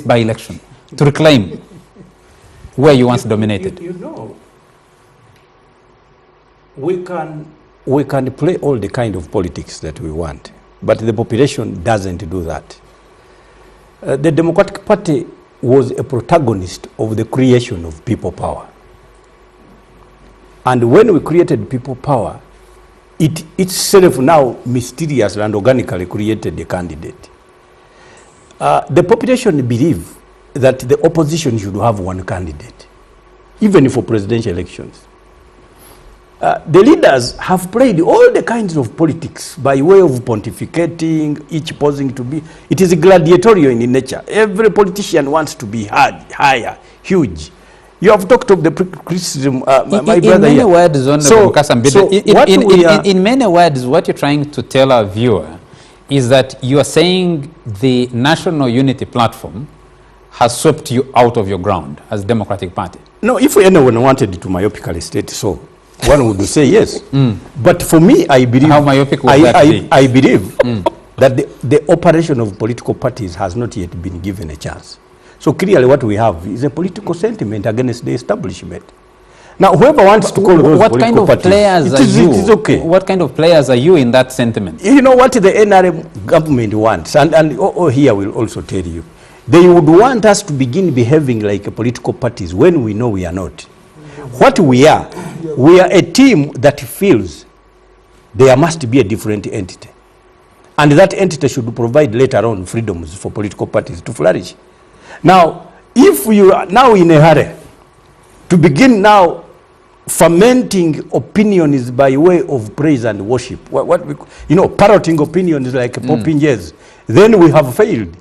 by-election to reclaim where you once dominated? You know, we can play all the kind of politics that we want, but the population doesn't do that. The Democratic Party was a protagonist of the creation of people power. And when we created people power, it itself now mysteriously and organically created a candidate. The population believe that the opposition should have one candidate, even for presidential elections. The leaders have played all the kinds of politics by way of pontificating, each posing to be. It is gladiatorial in nature. Every politician wants to be higher, huge. You have talked of the criticism, my brother. In many words, in many words, what you're trying to tell our viewer is that you are saying the National Unity Platform has swept you out of your ground as Democratic Party. No, if anyone wanted to myopically state so, one would say yes. But for me, I believe, how myopic would that be? I believe that the operation of political parties has not yet been given a chance. So clearly what we have is a political sentiment against the establishment. Now, whoever wants to call those political parties, it is okay. What kind of players are you in that sentiment? You know what the NRM government wants, and here will also tell you. They would want us to begin behaving like political parties when we know we are not. What we are a team that feels there must be a different entity. And that entity should provide later on freedoms for political parties to flourish. Now, if you are now in a hurry to begin now fermenting opinions by way of praise and worship, parroting opinions like popinjay, then we have failed.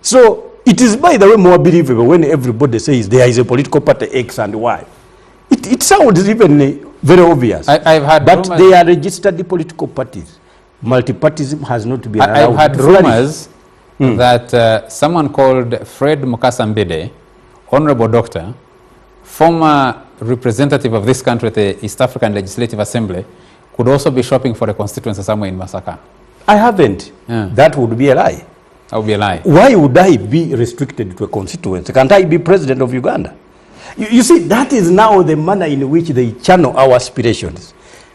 So it is, by the way, more believable when everybody says there is a political party X and Y. It sounds even very obvious. I've had but rumors. They are registered political parties. Multipartyism has not been allowed. I've had rumors that someone called Fred Mukasa Mbidde, Honorable Doctor, former representative of this country at the East African Legislative Assembly, could also be shopping for a constituency somewhere in Masaka. I haven't. That would be a lie. That would be a lie. Why would I be restricted to a constituency? Can't I be president of Uganda? You see, that is now the manner in which they channel our aspirations.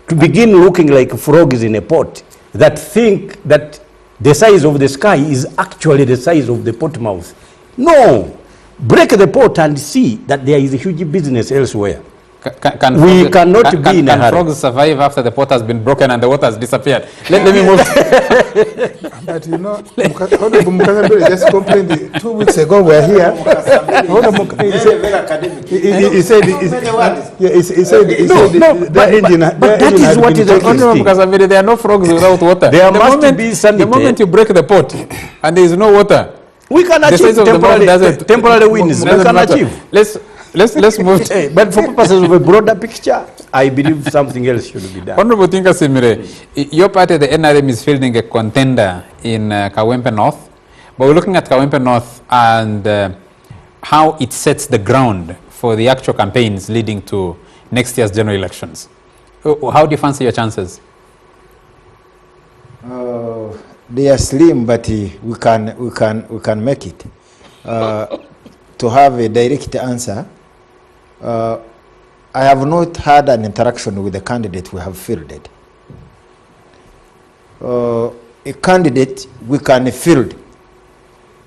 To begin looking like frogs in a pot that think that the size of the sky is actually the size of the pot mouth. No! Break the pot and see that there is a huge business elsewhere. We cannot be in a hurry. Can frogs survive after the pot has been broken and the water has disappeared? Let me move. But you know, Honorable Mukasa just complained 2 weeks ago. We're here. He said, but that is what is interesting. There are no frogs without water. There must be sanity. The moment you break the pot and there is no water, we can achieve temporary wins. We can achieve. Let's move. But for purposes of a broader picture, I believe something else should be done. Honorable Tinka Simire, your party, the NRM, is fielding a contender in Kawempe North. But we're looking at Kawempe North and how it sets the ground for the actual campaigns leading to next year's general elections. How do you fancy your chances? They are slim, but we can make it. To have a direct answer, I have not had an interaction with the candidate we have fielded. A candidate we can field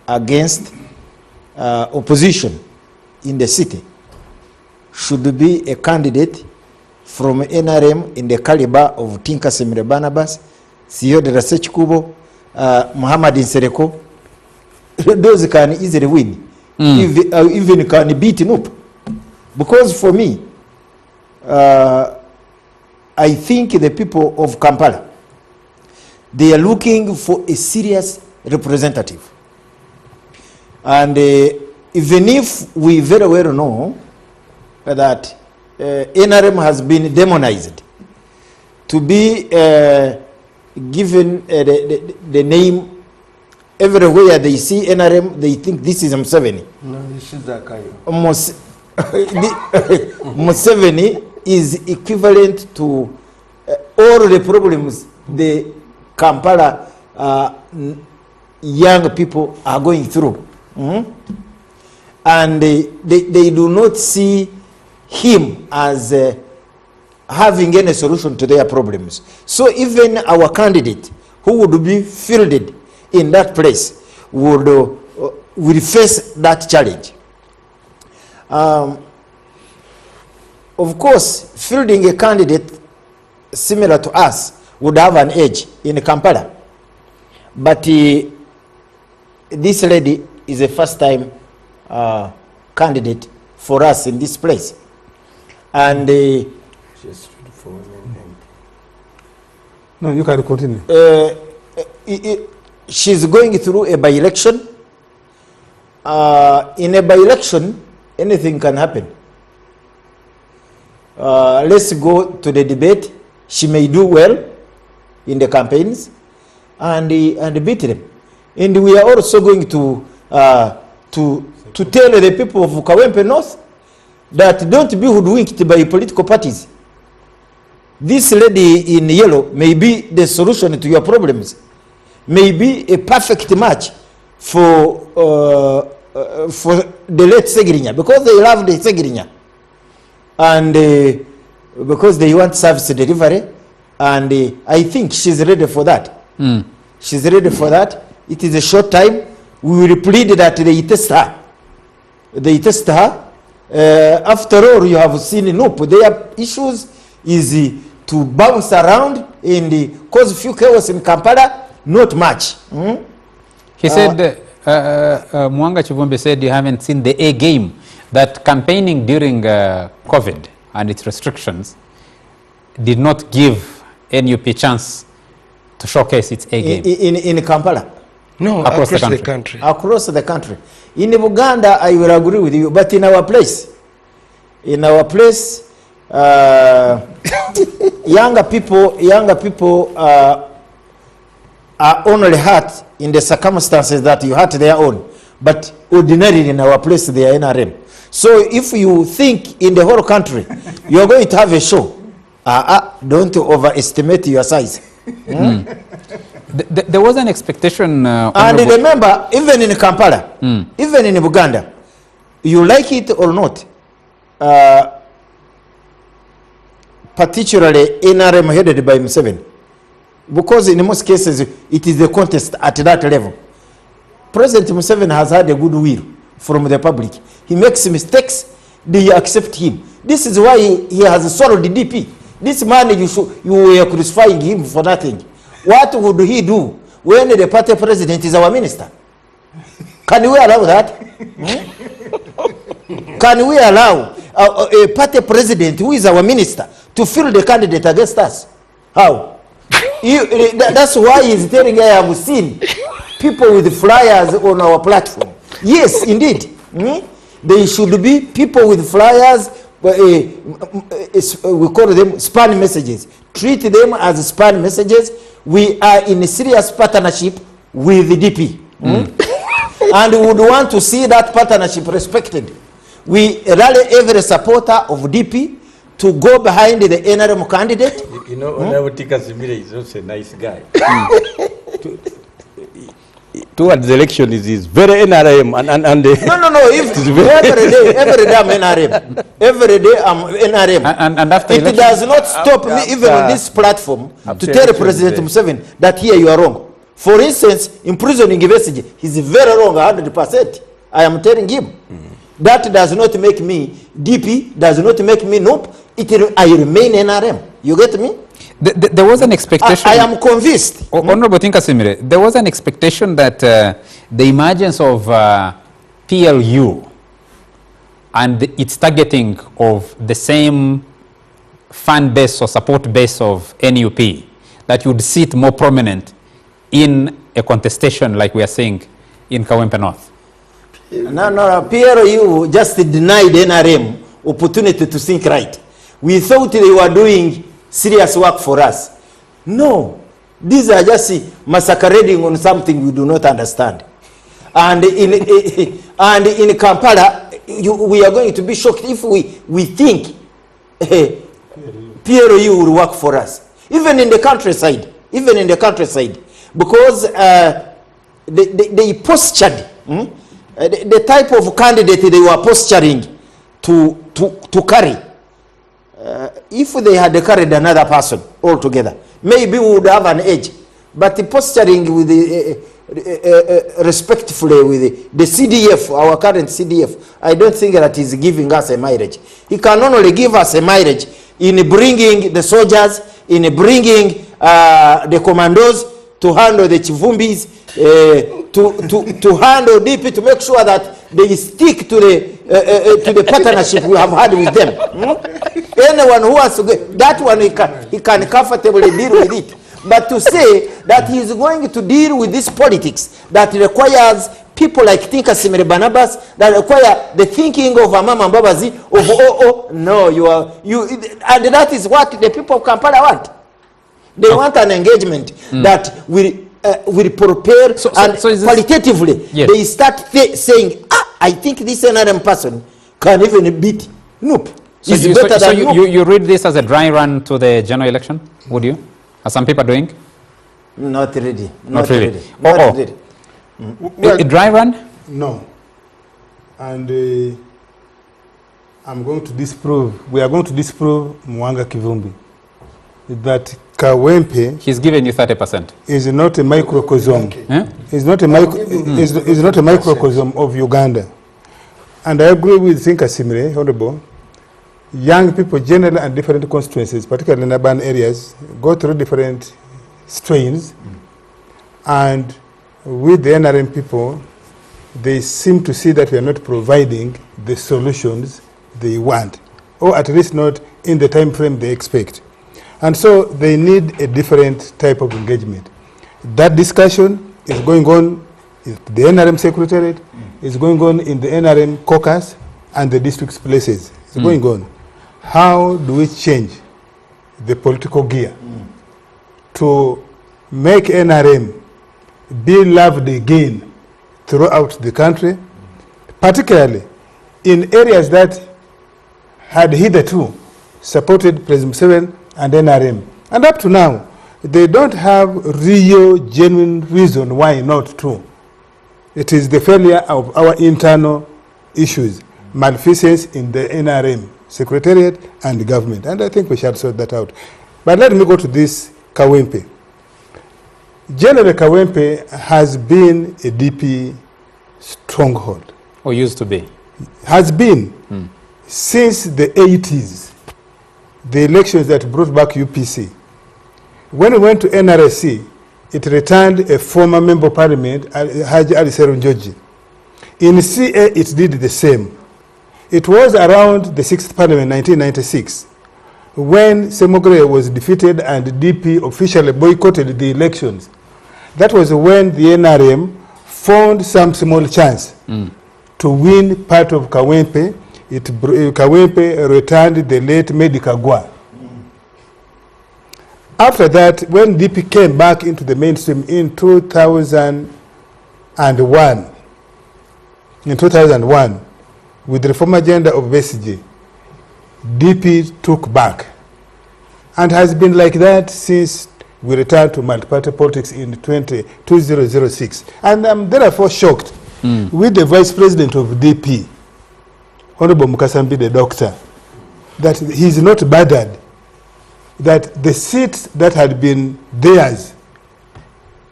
against opposition in the city should be a candidate from NRM in the caliber of Tinka Semire Barnabas, Theo de Research Kubo, Muhammad Nsereko. Those can easily win. Even can beat him up. Because for me, I think the people of Kampala, they are looking for a serious representative. And even if we very well know that NRM has been demonized to be given the name. Everywhere they see NRM, they think this is Museveni. No, this is Zakayo. Museveni is equivalent to all the problems the Kampala young people are going through. And they do not see him as having any solution to their problems. So even our candidate who would be fielded in that place will face that challenge. Of course, fielding a candidate similar to us would have an edge in Kampala. But this lady is a first-time candidate for us in this place. And no, you can continue. She's going through a by-election. In a by-election, anything can happen. Let's go to the debate. She may do well in the campaigns and beat them. And we are also going to tell the people of Kawempe North that don't be hoodwinked by political parties. This lady in yellow may be the solution to your problems, may be a perfect match for the late Segirinya, because they love the Segirinya, and because they want service delivery, and I think she's ready for that. She's ready for that. It is a short time. We will plead that they test her. They test her. After all, you have seen Nope. Their issues is to bounce around and cause few chaos in Kampala. Not much. He said, Mwanga Chivumbi said you haven't seen the A game, that campaigning during COVID and its restrictions did not give NUP chance to showcase its A game. In Kampala? No, across the country. Across the country. In Uganda, I will agree with you, but in our place, younger people are only hurt in the circumstances that you hurt their own, but ordinarily in our place they are NRM. So if you think in the whole country you are going to have a show, don't overestimate your size. There was an expectation. And remember, even in Kampala, even in Uganda, you like it or not, particularly NRM headed by Museveni, because in most cases it is the contest at that level. President Museveni has had a good will from the public. He makes mistakes, they accept him. This is why he has swallowed the DP. This man, you were crucifying him for nothing. What would he do when the party president is our minister? Can we allow that? Can we allow a party president who is our minister to field the candidate against us? How? That's why he's telling I have seen people with flyers on our platform. Yes, indeed. There should be people with flyers. We call them spam messages. Treat them as spam messages. We are in a serious partnership with the DP. And we would want to see that partnership respected. We rally every supporter of DP to go behind the NRM candidate. You know, Onabutika Simile is also a nice guy. Towards the election is very NRM and no. If every day I'm NRM. Every day I'm NRM. And after it does not stop me even on this platform to tell President Museveni that here you are wrong. For instance, imprisoning Besigye, he's very wrong 100%. I am telling him. That does not make me DP, does not make me Nope. I remain NRM. You get me? There was an expectation. I am convinced. Honorable Tinkasimire, there was an expectation that the emergence of PLU and its targeting of the same fan base or support base of NUP, that you would see it more prominent in a contestation like we are seeing in Kawempe North. No, PLU just denied NRM opportunity to think right. We thought they were doing serious work for us. No, these are just masquerading on something we do not understand. And in Kampala, we are going to be shocked if we think PLU will work for us. Even in the countryside, because they postured the type of candidate they were posturing to carry. If they had carried another person altogether, maybe we would have an edge. But the posturing with respectfully with the CDF, our current CDF, I don't think that is giving us a mileage. He can only give us a mileage in bringing the soldiers, in bringing the commandos to handle the chivumbis, to handle DP, to make sure that they stick to the partnership we have had with them. Anyone who wants to get that one, he can comfortably deal with it. But to say that he is going to deal with this politics that requires people like Tinka Simere Barnabas, that require the thinking of Amama Mbabazi, of no, and that is what the people of Kampala want. They want an engagement that will prepare qualitatively. Yes. They start saying, I think this NRM person can even beat Noop. So, you read this as a dry run to the general election, would you? Are some people doing? Not really. Not really. Not really. Well, a dry run? No. And I'm going to disprove, we are going to disprove Mwanga Kivumbi, that Kawempe, he's given you 30%. Is not a microcosm. Is not a is not a microcosm of Uganda. And I agree with Tinka Simere, Honorable. Young people generally and different constituencies, particularly in urban areas, go through different strains. And with the NRM people, they seem to see that we are not providing the solutions they want, or at least not in the time frame they expect. And so they need a different type of engagement. That discussion is going on in the NRM Secretariat, is going on in the NRM caucus and the district's places. It's going on. How do we change the political gear to make NRM be loved again throughout the country, particularly in areas that had hitherto supported President Museveni and NRM. And up to now, they don't have real, genuine reason why not to. It is the failure of our internal issues, malfeasance in the NRM Secretariat and the government. And I think we shall sort that out. But let me go to this Kawempe. General Kawempe has been a DP stronghold. Or used to be. Has been since the 80s, the elections that brought back UPC. When we went to NRSC, it returned a former member of parliament, Haji Ali Serunjoji. In CA, it did the same. It was around the 6th Parliament, 1996, when Semogre was defeated and DP officially boycotted the elections. That was when the NRM found some small chance to win part of Kawempe. Kawempe returned the late Medi Kagwa. After that, when DP came back into the mainstream in 2001, with the reform agenda of BSG, DP took back and has been like that since we returned to multi-party politics in 2006. And I'm therefore shocked with the vice president of DP, Honorable Mukasa, Mbidde, doctor, that he's not bothered that the seats that had been theirs,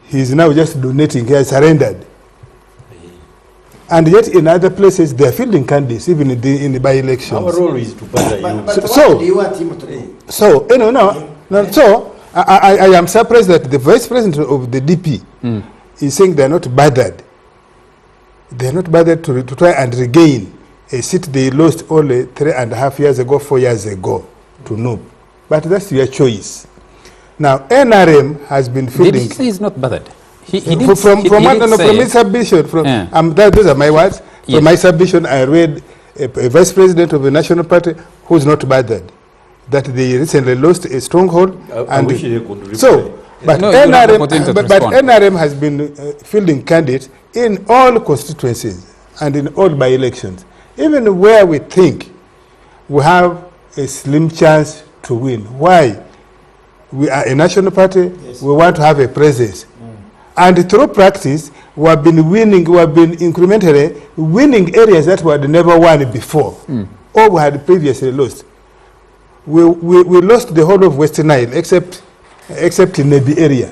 he's now just donating, he has surrendered. And yet in other places, they are fielding candidates, even in the by-elections. Our role is to bother you. But what do you want him to do? So, so I am surprised that the vice president of the DP is saying they are not bothered. They are not bothered to try and regain a seat they lost only 3.5 years ago, 4 years ago to Noob. But that's your choice. Now, NRM has been fielding. Did he say he's not bothered? From my submission, those are my words. Yes. From my submission, I read a vice president of the National Party who's not bothered, that they recently lost a stronghold. I wish they could so, but NRM has been fielding candidates in all constituencies and in all by-elections, even where we think we have a slim chance to win. Why? We are a national party, yes. We want to have a presence. And through practice, we have been incrementally winning areas that we had never won before, or we had previously lost. We lost the whole of Western Nile, except in the area.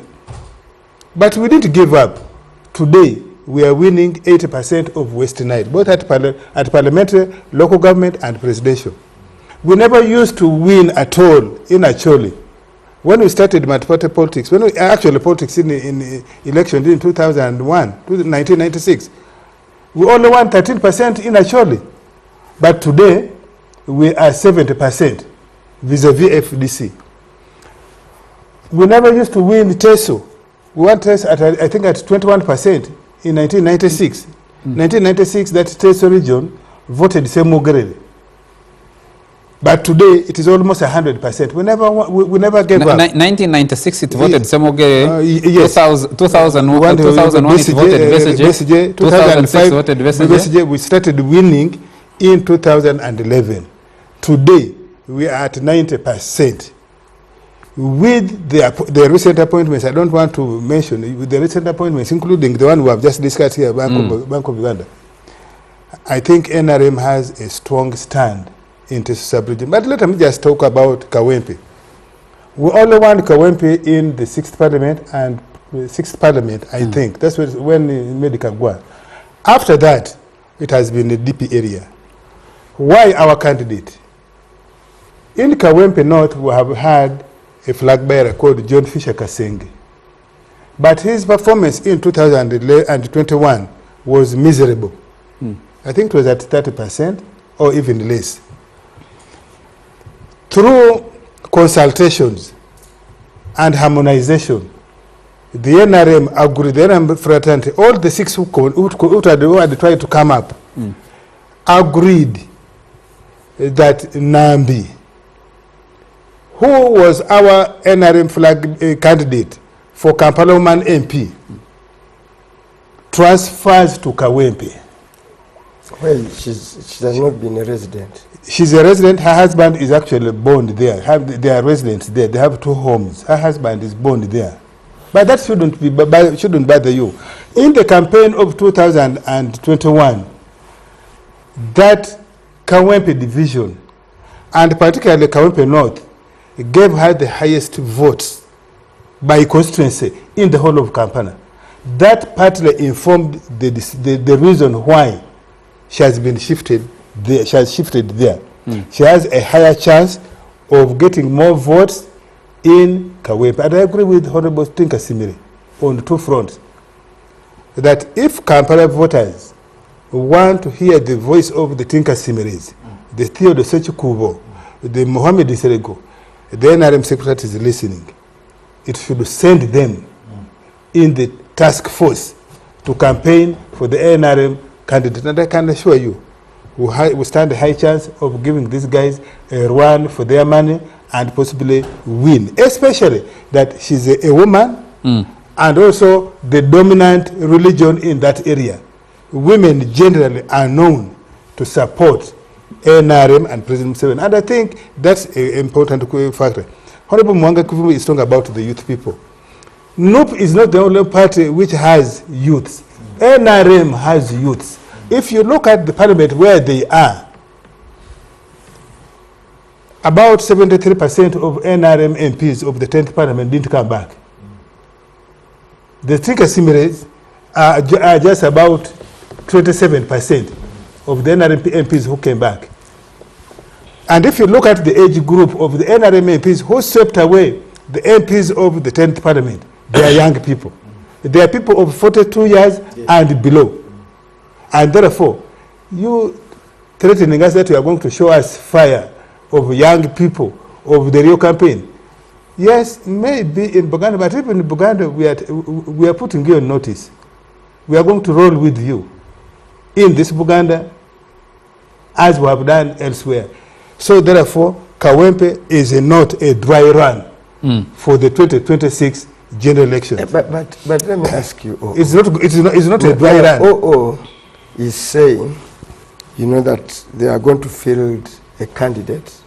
But we didn't give up. Today, we are winning 80% of Western Nile, both at parliamentary, local government, and presidential. We never used to win at all in Acholi. When we started multi-party politics, politics in election in 2001, 1996, we only won 13% in Acholi. But today, we are 70% vis-a-vis FDC. We never used to win Teso. We won Teso at, I think, at 21% in 1996. 1996, that Teso region voted Semugerere. But today, it is almost 100%. We never gave up. 1996, it voted Semogere. Yes. 2001, it voted Besigye. 2005, voted Besigye. We started winning in 2011. Today, we are at 90%. With the recent appointments, I don't want to mention, with the recent appointments, including the one we have just discussed here, Bank of Uganda, I think NRM has a strong stand into sub-region. But let me just talk about Kawempe. We only won Kawempe in the 6th Parliament, and the 6th Parliament, I think. That's when he made the Kagwa. After that, it has been a DP area. Why our candidate? In Kawempe North, we have had a flag bearer called John Fisher Kasenge. But his performance in 2021 was miserable. I think it was at 30% or even less. Through consultations and harmonization, the NRM agreed, the NRM fraternity, all the 6 who had tried to come up, agreed that Nambi, who was our NRM flag candidate for Kampala Woman MP, transfers to Kawempe. Well, she has not been a resident. She's a resident. Her husband is actually born there. They are residents there. They have 2 homes. Her husband is born there. But that shouldn't bother you. In the campaign of 2021, that Kawempe division, and particularly Kawempe North, gave her the highest votes by constituency in the whole of Kampala. That partly informed the reason why she has been shifted there. She has shifted there. She has a higher chance of getting more votes in Kawempe. And I agree with Honorable Tinka Simire on 2 fronts. That if Kampala voters want to hear the voice of the Tinka Simiris, the Theodore Sechikubo, the Mohammed Iserego, the NRM secretary is listening, it should send them in the task force to campaign for the NRM candidate. And I can assure you, we stand a high chance of giving these guys a run for their money and possibly win, especially that she's a woman and also the dominant religion in that area. Women generally are known to support NRM and President Museveni, and I think that's an important factor. Honorable Mwanga Kivumu is talking about the youth people. NUP is not the only party which has youths. NRM has youths. If you look at the parliament where they are, about 73% of NRM MPs of the 10th parliament didn't come back. The Tinka Similes are just about 27% of the NRM MPs who came back. And if you look at the age group of the NRM MPs who swept away the MPs of the 10th parliament, they are young people. They are people of 42 years and below. And therefore, you threatening us that you are going to show us fire of young people of the real campaign. Yes, maybe in Buganda, but even in Buganda, we are putting you on notice. We are going to roll with you in this Buganda as we have done elsewhere. So therefore, Kawempe is not a dry run for the 2026 general election. But let me ask you. It's not a dry run. Is saying, you know, that they are going to field a candidate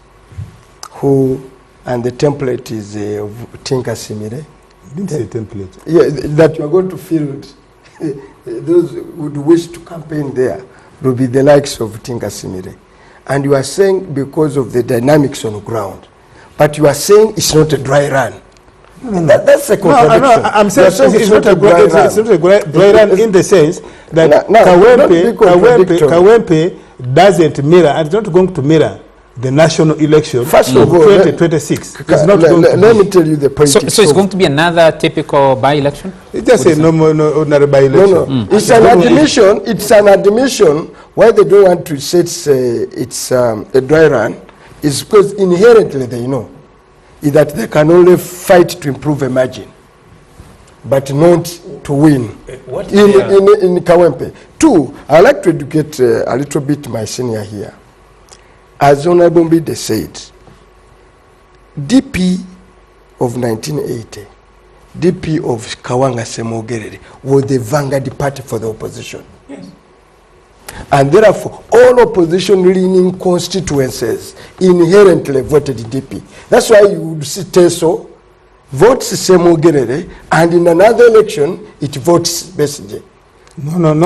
who, and the template is of Tinka Simire, Didn't say template. Yeah, that you are going to field those who would wish to campaign there will be the likes of Tinka Simire. And you are saying because of the dynamics on the ground. But you are saying it's not a dry run. That's a contradiction. No, I'm saying it's not a dry run. It's not a dry run in the sense that Kawempe doesn't mirror, and it's not going to mirror the national election First of all, 2026. It's not going to let me tell you the politics. So it's going to be another typical by-election? It's just a no ordinary by-election. No. It's an admission. It's an admission. Why they don't want to say it's a dry run is because inherently they know is that they can only fight to improve a margin, but not to win. In Kawempe. Two, I'd like to educate a little bit my senior here. As Honorable Mbidde said, DP of 1980, DP of Kawanga Semogerere was the vanguard party for the opposition. Yes. And therefore, all opposition-leaning constituencies inherently voted DP. That's why you would see Teso votes Semogerere, and in another election, it votes Besigye. Let him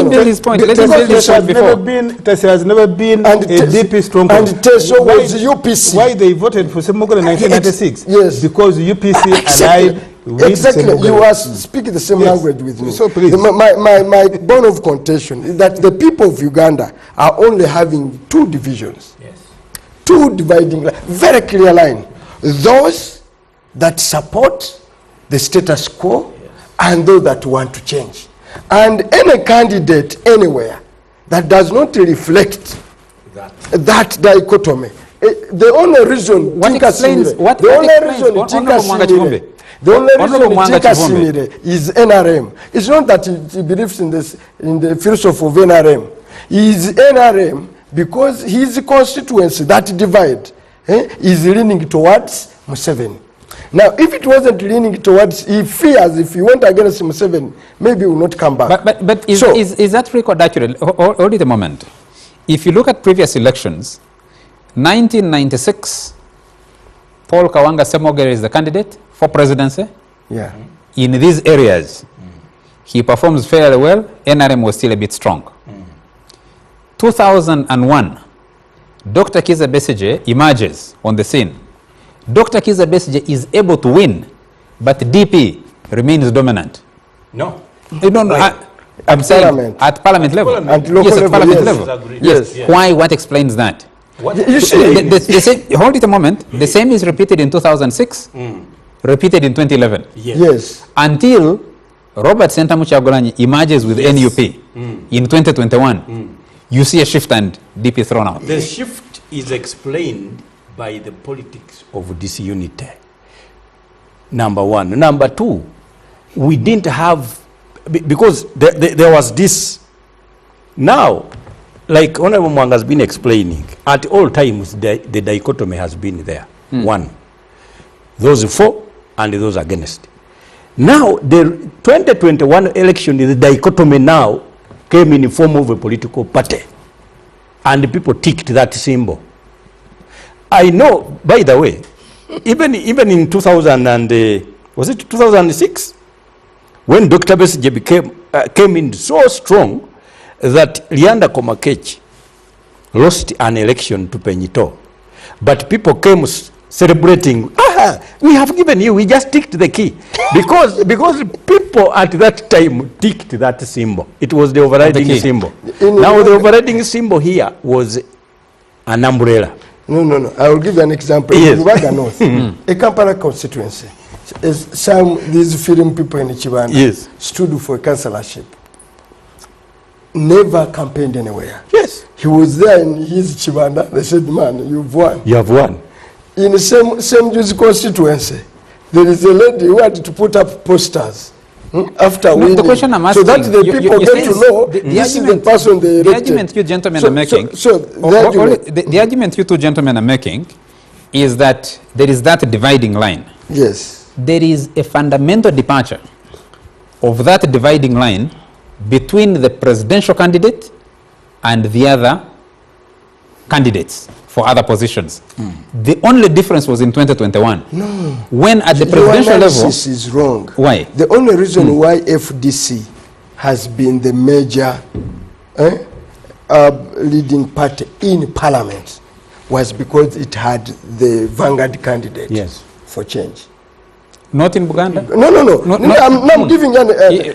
build his point. Let him build his point before. There has never been a DP stronghold. And Teso was UPC. Why they voted for Semogere in 1996? Yes. Because UPC allied with exactly. Semogere. You are speaking the same language with me. So please. My bone of contention is that the people of Uganda are only having two divisions. Yes. Two dividing lines. Very clear line. Those that support the status quo, yes, and those that want to change. And any candidate anywhere that does not reflect that dichotomy, the only reason Tinka Simire is NRM. It's not that he believes in the philosophy of NRM. He is NRM because his constituency, that divide, is leaning towards Museveni. Now, if it wasn't leaning towards, he fears if he went against Museveni, maybe he will not come back. But is that record accurate? Hold it a moment. If you look at previous elections, 1996, Paul Kawanga Semogere is the candidate for presidency. Yeah. In these areas, he performs fairly well. NRM was still a bit strong. 2001, Dr. Kizza Besigye emerges on the scene. Dr. Kizza Besigye is able to win, but DP remains dominant. No. I'm saying at parliament level. At parliament level. Yes. Why? What explains that? You see, hold it a moment. The same is repeated in 2006, repeated in 2011. Yes. Until Robert Sentamu Kyagulanyi emerges with NUP in 2021. You see a shift and DP thrown out. The shift is explained by the politics of disunity. Number one. Number two, we didn't have, because there was this. Now, like Honorable Mwanga has been explaining, at all times the dichotomy has been there. One, those for and those against. Now, the 2021 election, the dichotomy now came in the form of a political party. And the people ticked that symbol. I know, by the way, even in 2006, when Dr. Besigye came in so strong that Lianda Komakechi lost an election to Penyito. But people came celebrating, we have given you, we just ticked the key. Because people at that time ticked that symbol. It was the overriding symbol. Now the overriding symbol here was an umbrella. No. I will give you an example. Yes. In Uganda North, a Kampala constituency, these film people in Chibanda stood for a councillorship. Never campaigned anywhere. Yes. He was there in his Chibanda. They said, man, you've won. You have won. In the same Jewish constituency, there is a lady who had to put up posters after winning. The question I'm asking, so that the people get to know this is the person they elected. The argument you gentlemen are making, the argument you two gentlemen are making is that there is that dividing line. Yes. There is a fundamental departure of that dividing line between the presidential candidate and the other candidates for other positions. The only difference was in 2021. No. When at the Your presidential level... analysis is wrong. Why? The only reason why FDC has been the major leading party in parliament was because it had the vanguard candidate for change. Not in Uganda? No, I'm giving you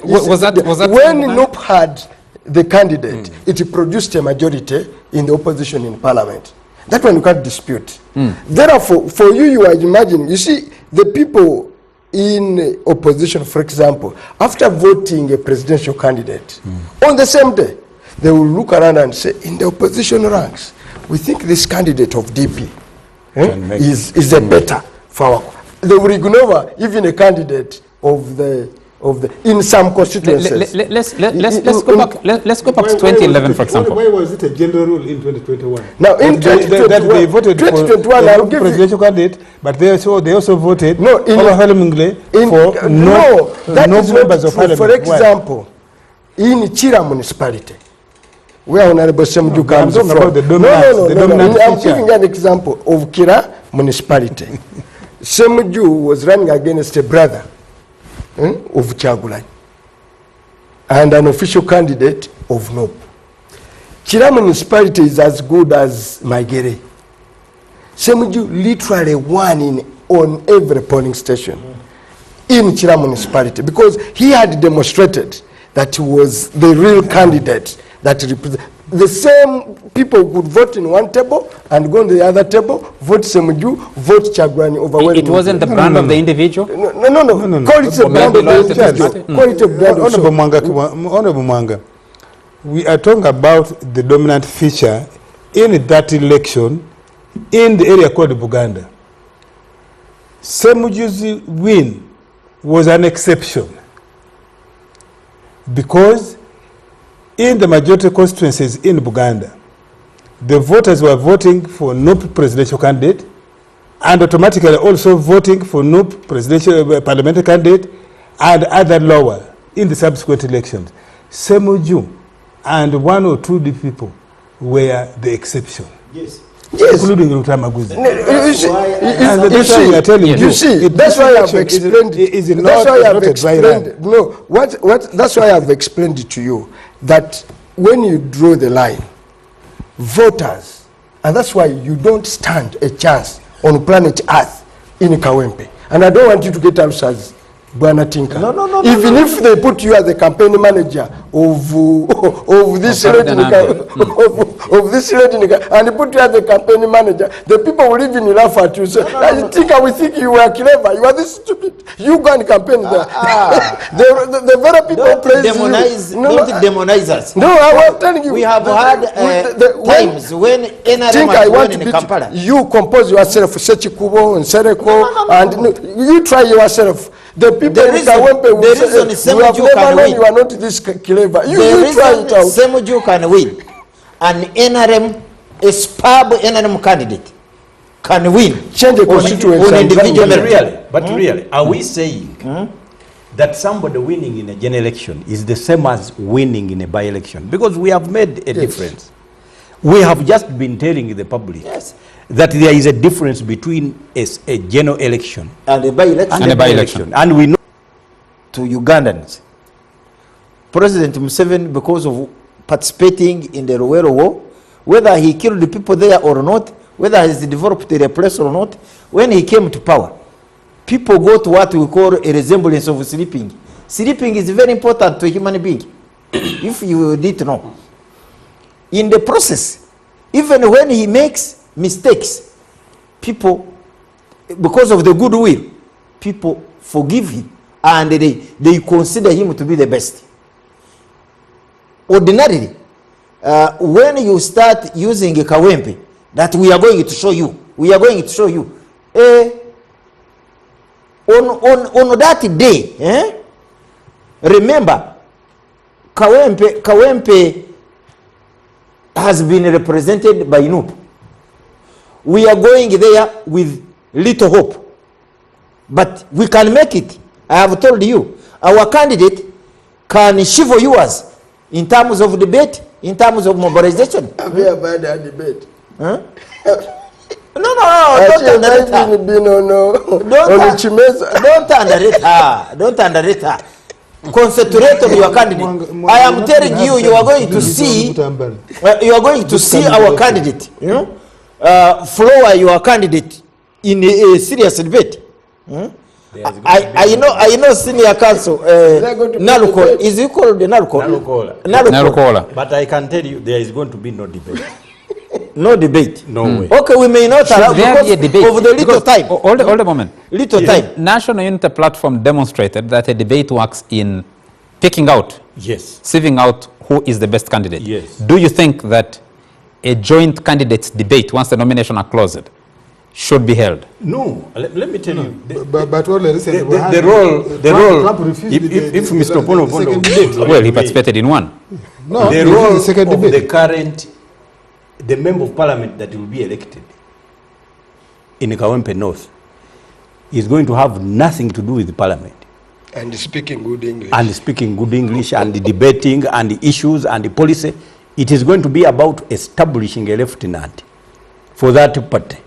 was that when NUP had the candidate, it produced a majority in the opposition in parliament. That one you can't dispute. Therefore, for you are imagining, you see, the people in opposition, for example, after voting a presidential candidate, on the same day, they will look around and say, in the opposition ranks, we think this candidate of DP is a better for our... They will ignore even a candidate of the in some constituencies. Let's go back. Let's go back to 2011, for example. Why was it a general rule in 2021? Now in 2021, they voted for the presidential candidate, but they also voted overwhelmingly for no members of parliament. For example, in Chira municipality, where Honorable Semju comes from. I'm giving an example of Kira municipality. Semju was running against a brother of Chagulai and an official candidate of NUP. Chira municipality is as good as Magere. Semju literally won on every polling station in Chira municipality because he had demonstrated that he was the real candidate that represents. The same people would vote in one table and go on the other table, vote Semju, vote Chagulani overwhelmingly. It wasn't the brand of the individual? No. Call it a brand of the individual. Call it a brand of Honorable Mwanga, we are talking about the dominant feature in that election in the area called Buganda. Semju's win was an exception because in the majority constituencies in Buganda, the voters were voting for NUP presidential candidate and automatically also voting for NUP presidential parliamentary candidate and other lower in the subsequent elections. Semju and one or two people were the exception. Yes. Including Rutamaguzi. You see, that's why I've explained it. That's why I've explained. No, that's why I've explained it to you that when you draw the line, voters, and that's why you don't stand a chance on planet Earth in Kawempe. And I don't want you to get answers, Bwana Tinka. Even if they put you as the campaign manager of this of this and put you as the campaign manager, the people will even laugh at you. So Tinka, we think you were clever. You are this stupid. You go and campaign there. The very people don't praise demonize, you. Don't demonize us. No, I was telling you. We have had times when NRM has won in Kampala. You compose yourself, Sechikubo and Sereko, and you try yourself. The people in Kawempe will say, we have never known you are not this clever. You try it out. Semju can win. An NRM, a superb NRM candidate can win. Change the constituency. But really, are we saying that somebody winning in a general election is the same as winning in a by-election? Because we have made a difference. We have just been telling the public that there is a difference between a general election and a by-election. And we know to Ugandans, President Museveni, because of participating in the Rowero War, whether he killed the people there or not, whether he developed a place or not, when he came to power, people got what we call a resemblance of sleeping. Sleeping is very important to a human being, if you didn't know. In the process, even when he makes mistakes, people, because of the goodwill, people forgive him and they consider him to be the best. Ordinarily, when you start using a Kawempe, that we are going to show you, on that day, remember, Kawempe has been represented by NUP. We are going there with little hope, but we can make it. I have told you, our candidate can chivalry yours in terms of debate, in terms of mobilization. Have you ever had a debate? Huh? No, don't underrate her. Bino, no. Don't underrate her. Don't underrate her. Concentrate on your candidate. I am telling you, you are going to see. You are going to see our candidate. You know, floor your candidate in a serious debate. I know senior counsel Nalukola. Is he called the Nalukola? But I can tell you, there is going to be no debate. No debate. No way. Okay, we may not allow because a debate? of the little time. Hold a moment. Little time. National Unity Platform demonstrated that a debate works in picking out, Yes. sieving out who is the best candidate. Yes. Do you think that a joint candidates debate, once the nomination are closed, should be held? No. Let me tell you. But all the recent The role, if Mr. Pono, Well, he participated in one. no, the this is role the second of debate. the current, the member of parliament that will be elected in Kawempe North is going to have nothing to do with the parliament. And speaking good English. And speaking good English and debating and the issues and the policy. It is going to be about establishing a lieutenant for that party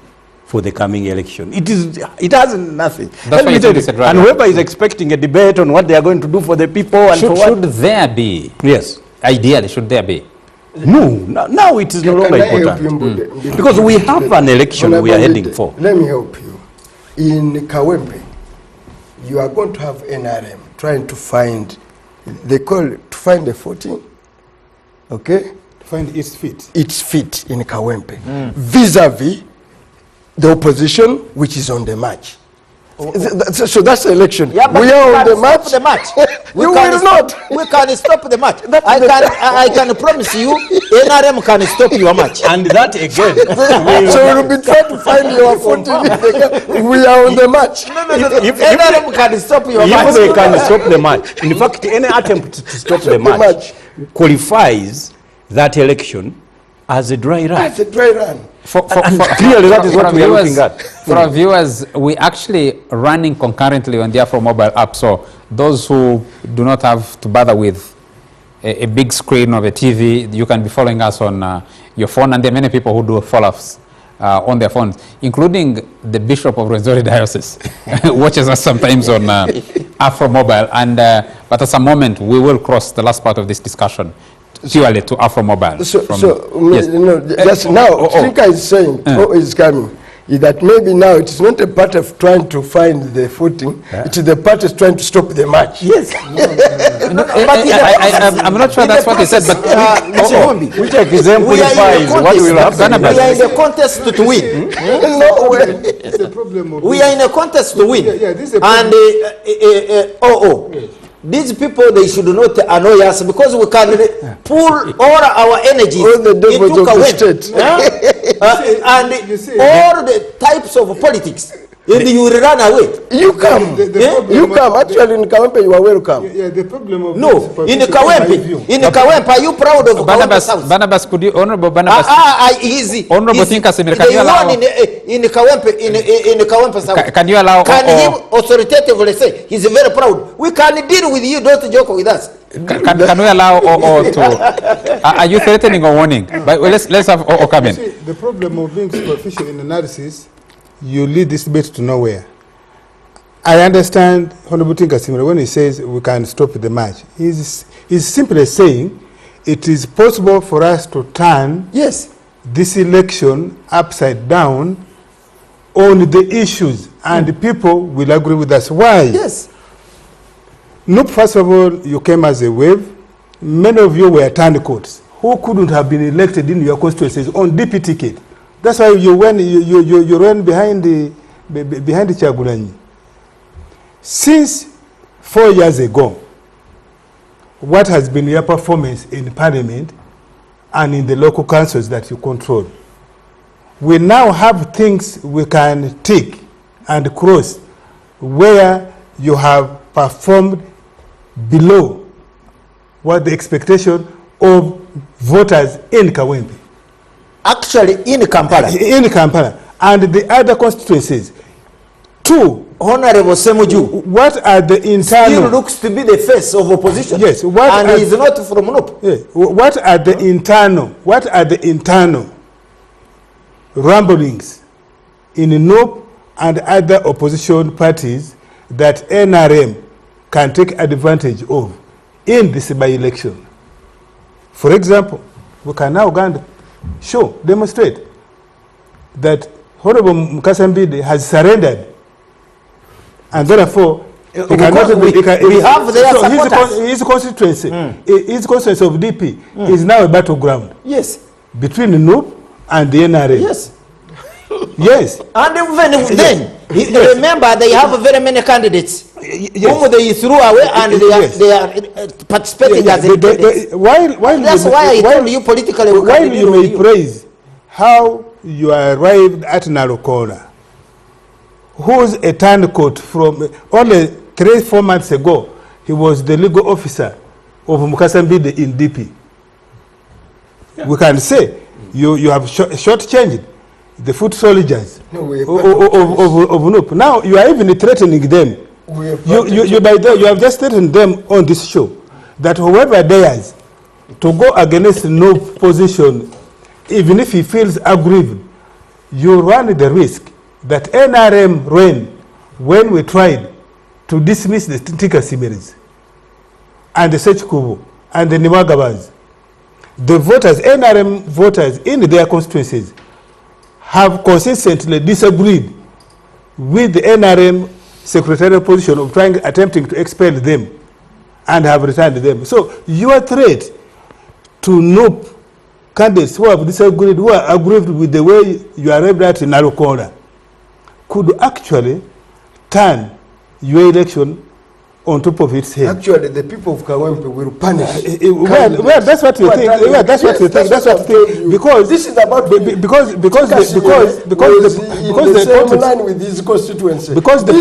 for the coming election. It has nothing. That's why you said it's a drag. And whoever is expecting a debate on what they are going to do for the people and for Should what, there be, yes. ideally, should there be? No, now it is no longer Can I help you, important. Mbidde? Because we have an election we are heading for. Let me help you. In Kawempe, you are going to have NRM trying to find, they call it, to find the 14, okay? Find its feet. Its feet in Kawempe, vis-a-vis the opposition, which is on the march. So that's the election. Yeah, but we are on the march. The match. You will not. We can stop the match. I can promise you, NRM can stop your match. And that again. So we will be trying to find your 14. We are on the march. If NRM can stop your match. If they can stop the match, in fact, any attempt to stop the match qualifies that election as a dry run. That's a dry run. Clearly, that is what we are looking at. For our viewers, we actually running concurrently on the Afro mobile app. So those who do not have to bother with a big screen of a TV, you can be following us on your phone. And there are many people who do follow-ups on their phones, including the Bishop of Rwenzori Diocese, watches us sometimes on Afro mobile. And but at some moment, we will cross the last part of this discussion purely to Afro mobile. So, yes. Just now, Trinka is saying, is coming, is that maybe now it is not a part of trying to find the footing, it is the part of trying to stop the match. Yes. I'm not sure that's what he said, but Which exemplifies what will happen. We are in a contest to win. No way. It's the problem of We are in a contest to win. this is a And these people, they should not annoy us because we can pull all our energies All the devils into of the Kawempe. state. And you see- all the types of politics, and you will run away. You come. You come. Actually, in Kawempe, you are welcome. Yeah, the problem of No, in Kawempe, are you proud of Kawempe South? Barnabas, could you, Honorable Barnabas, Easy. Honorable Easy. Thinker Simir, They can you allow- won in Kawempe, in Kawempe South. can you allow, Can he authoritatively say he's very proud? We can deal with you. Don't joke with us. can we allow to, are you threatening or warning? But let's have come in. See, the problem of being superficial in analysis, you lead this debate to nowhere. I understand Honorable Tinka Simira when he says we can stop the match. He's simply saying it is possible for us to turn Yes. this election upside down on the issues, and the people will agree with us. Why? Yes. No, first of all, you came as a wave. Many of you were turncoats who couldn't have been elected in your constituencies on DP ticket. That's why you went, you ran behind the Chagulanyi. Since 4 years ago, what has been your performance in parliament and in the local councils that you control? We now have things we can tick and cross where you have performed below what the expectation of voters in Kawempe. Actually, in Kampala. In Kampala. And the other constituencies. Two, Honorable Semuju what are the still internal... looks to be the face of opposition. Yes, and he is not from NUP. What are the internal rumblings in NUP and other opposition parties that NRM can take advantage of in this by-election. For example, we can now demonstrate that Honorable Mukasa Mbidde has surrendered, and therefore we have their supporters. His constituency of DP is now a battleground. Yes. Between NUP and the NRM. Yes. Yes. And even then, remember they have very many candidates whom they threw away and they are participating as independents. That's why I told you politically. While you may praise how you arrived at Narokona, who's a turncoat from only 3-4 months ago, he was the legal officer of Mukasa Mbidde in DP. Yeah. We can say you have short-changed the foot soldiers of NUP. Now you are even threatening them. You have just threatened them on this show that whoever dares to go against NUP position, even if he feels aggrieved, you run the risk that NRM ran when we tried to dismiss the Tika Simeris and the Sechkubu and the Nimagabas. The voters, NRM voters in their constituencies, have consistently disagreed with the NRM secretarial position of attempting to expel them and have returned them. So your threat to NUP candidates who have disagreed, who are aggrieved with the way you arrived at Narokona, could actually turn your election on top of its head. Actually, the people of Kawempe will punish. Well, that's what you think. That's what you think. That's what you think. Because this is about because the same line with his constituency. Because the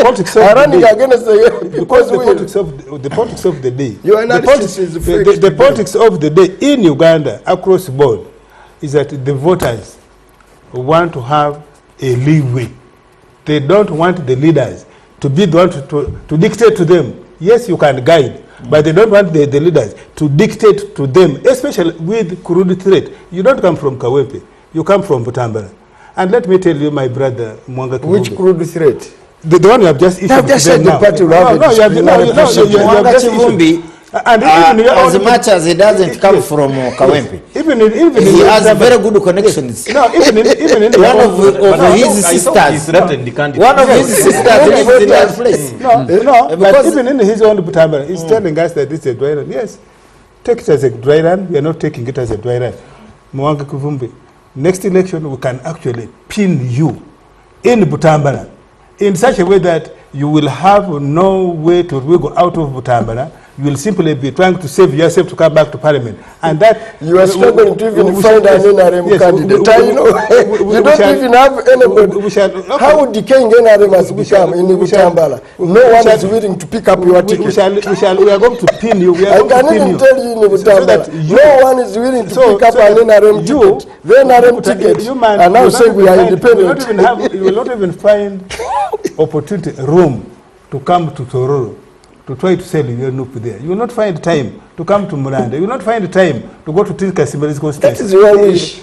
politics of are running against the politics of the day. Your analysis is the politics of the day in Uganda across the board is that the voters want to have a leeway. They don't want the leaders to be the one to dictate to them. Yes, you can guide, but they don't want the leaders to dictate to them, especially with crude threat. You don't come from Kawempe, you come from Butambara. And let me tell you, my brother, Mwanga Kivumbi. Which crude threat? The one you have just issued. I've just said the party will have Mwanga Kivumbi, as much as he doesn't come from Kawempe, even he has very good connections. No, even one of his sisters, one of his sisters lives in that place. No, but even in his own Butambara, he's telling us that it's a dry run. Yes, take it as a dry run. We are not taking it as a dry run. Mwanga Kivumbi, next election we can actually pin you in Butambara in such a way that you will have no way to wiggle out of Butambara. You will simply be trying to save yourself to come back to parliament. And that you are struggling to even find an NRM candidate. You don't even have anybody. How decaying NRM has become in Butambala. No one is willing to pick up your ticket. We are going to pin you. I can even tell you in Butambala, no one is willing to pick up an NRM ticket. The NRM ticket and now say we are independent. You will not even find opportunity, room to come to Tororo to try to sell your NUP there. You will not find time to come to Muranda. You will not find time to go to Tika Simeris constituency. That is your wish.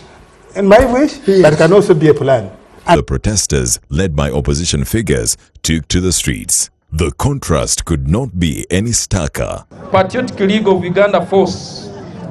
And my wish, that can also be a plan. The protesters, led by opposition figures, took to the streets. The contrast could not be any starker. Patriotic League of Uganda Force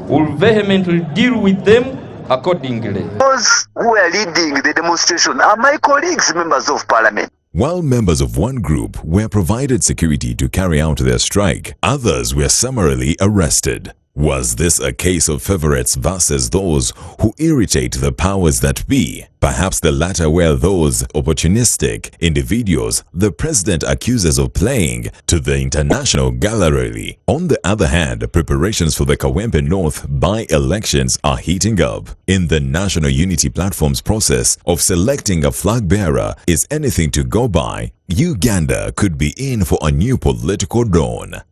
will vehemently deal with them accordingly. Those who are leading the demonstration are my colleagues, members of parliament. While members of one group were provided security to carry out their strike, others were summarily arrested. Was this a case of favorites versus those who irritate the powers that be? Perhaps the latter were those opportunistic individuals the president accuses of playing to the international gallery. On the other hand, preparations for the Kawempe North by-elections are heating up. In the National Unity Platform's process of selecting a flag bearer is anything to go by, Uganda could be in for a new political dawn.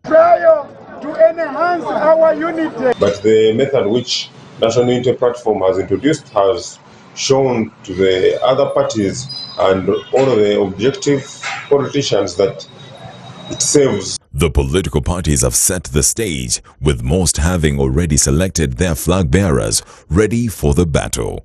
Enhance our unity. But the method which National Unity Platform has introduced has shown to the other parties and all of the objective politicians that it saves. The political parties have set the stage, with most having already selected their flag bearers ready for the battle.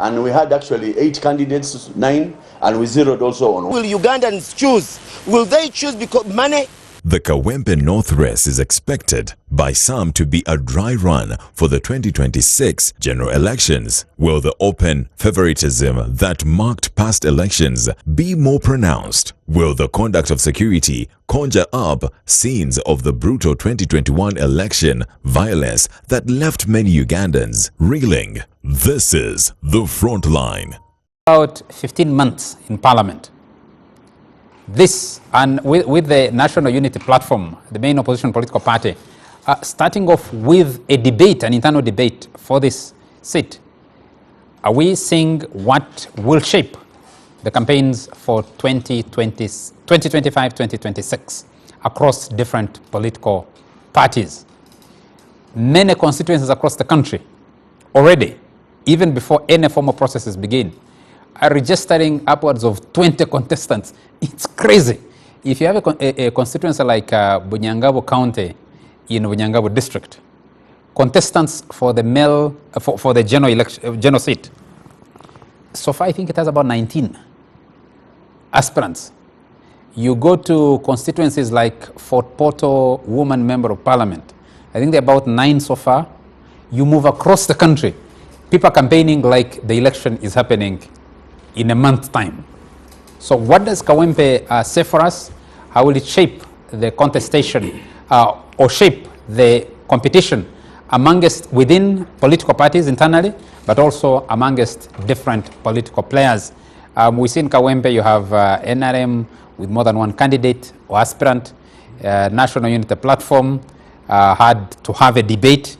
and we had actually 8 candidates, 9, and we zeroed also on. Will Ugandans choose? Will they choose because money? The Kawempe North race is expected by some to be a dry run for the 2026 general elections. Will the open favoritism that marked past elections be more pronounced? Will the conduct of security conjure up scenes of the brutal 2021 election violence that left many Ugandans reeling? This is The Frontline. About 15 months in Parliament. This, and with the National Unity Platform, the main opposition political party, starting off with a debate, an internal debate for this seat, are we seeing what will shape the campaigns for 2025-2026 across different political parties? Many constituencies across the country already, even before any formal processes begin, are registering upwards of 20 contestants. It's crazy. If you have a constituency like Bunyangabo County in Bunyangabo District, contestants for the for the general seat, so far I think it has about 19 aspirants. You go to constituencies like Fort Portal, Woman Member of Parliament, I think there are about 9 so far. You move across the country, people are campaigning like the election is happening in a month's time. So what does Kawempe say for us? How will it shape the contestation or shape the competition within political parties internally, but also amongst different political players? We see in Kawempe you have NRM with more than one candidate or aspirant. National Unity Platform had to have a debate,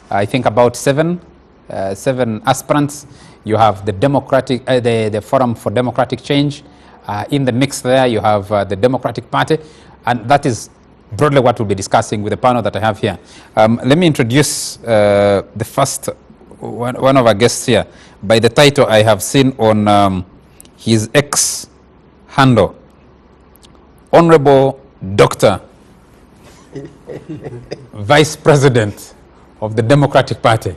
I think about 7 aspirants. You have the the Forum for Democratic Change. In the mix there, you have the Democratic Party. And that is broadly what we'll be discussing with the panel that I have here. Let me introduce the first one of our guests here by the title I have seen on his X handle. Honorable Dr. Vice President of the Democratic Party,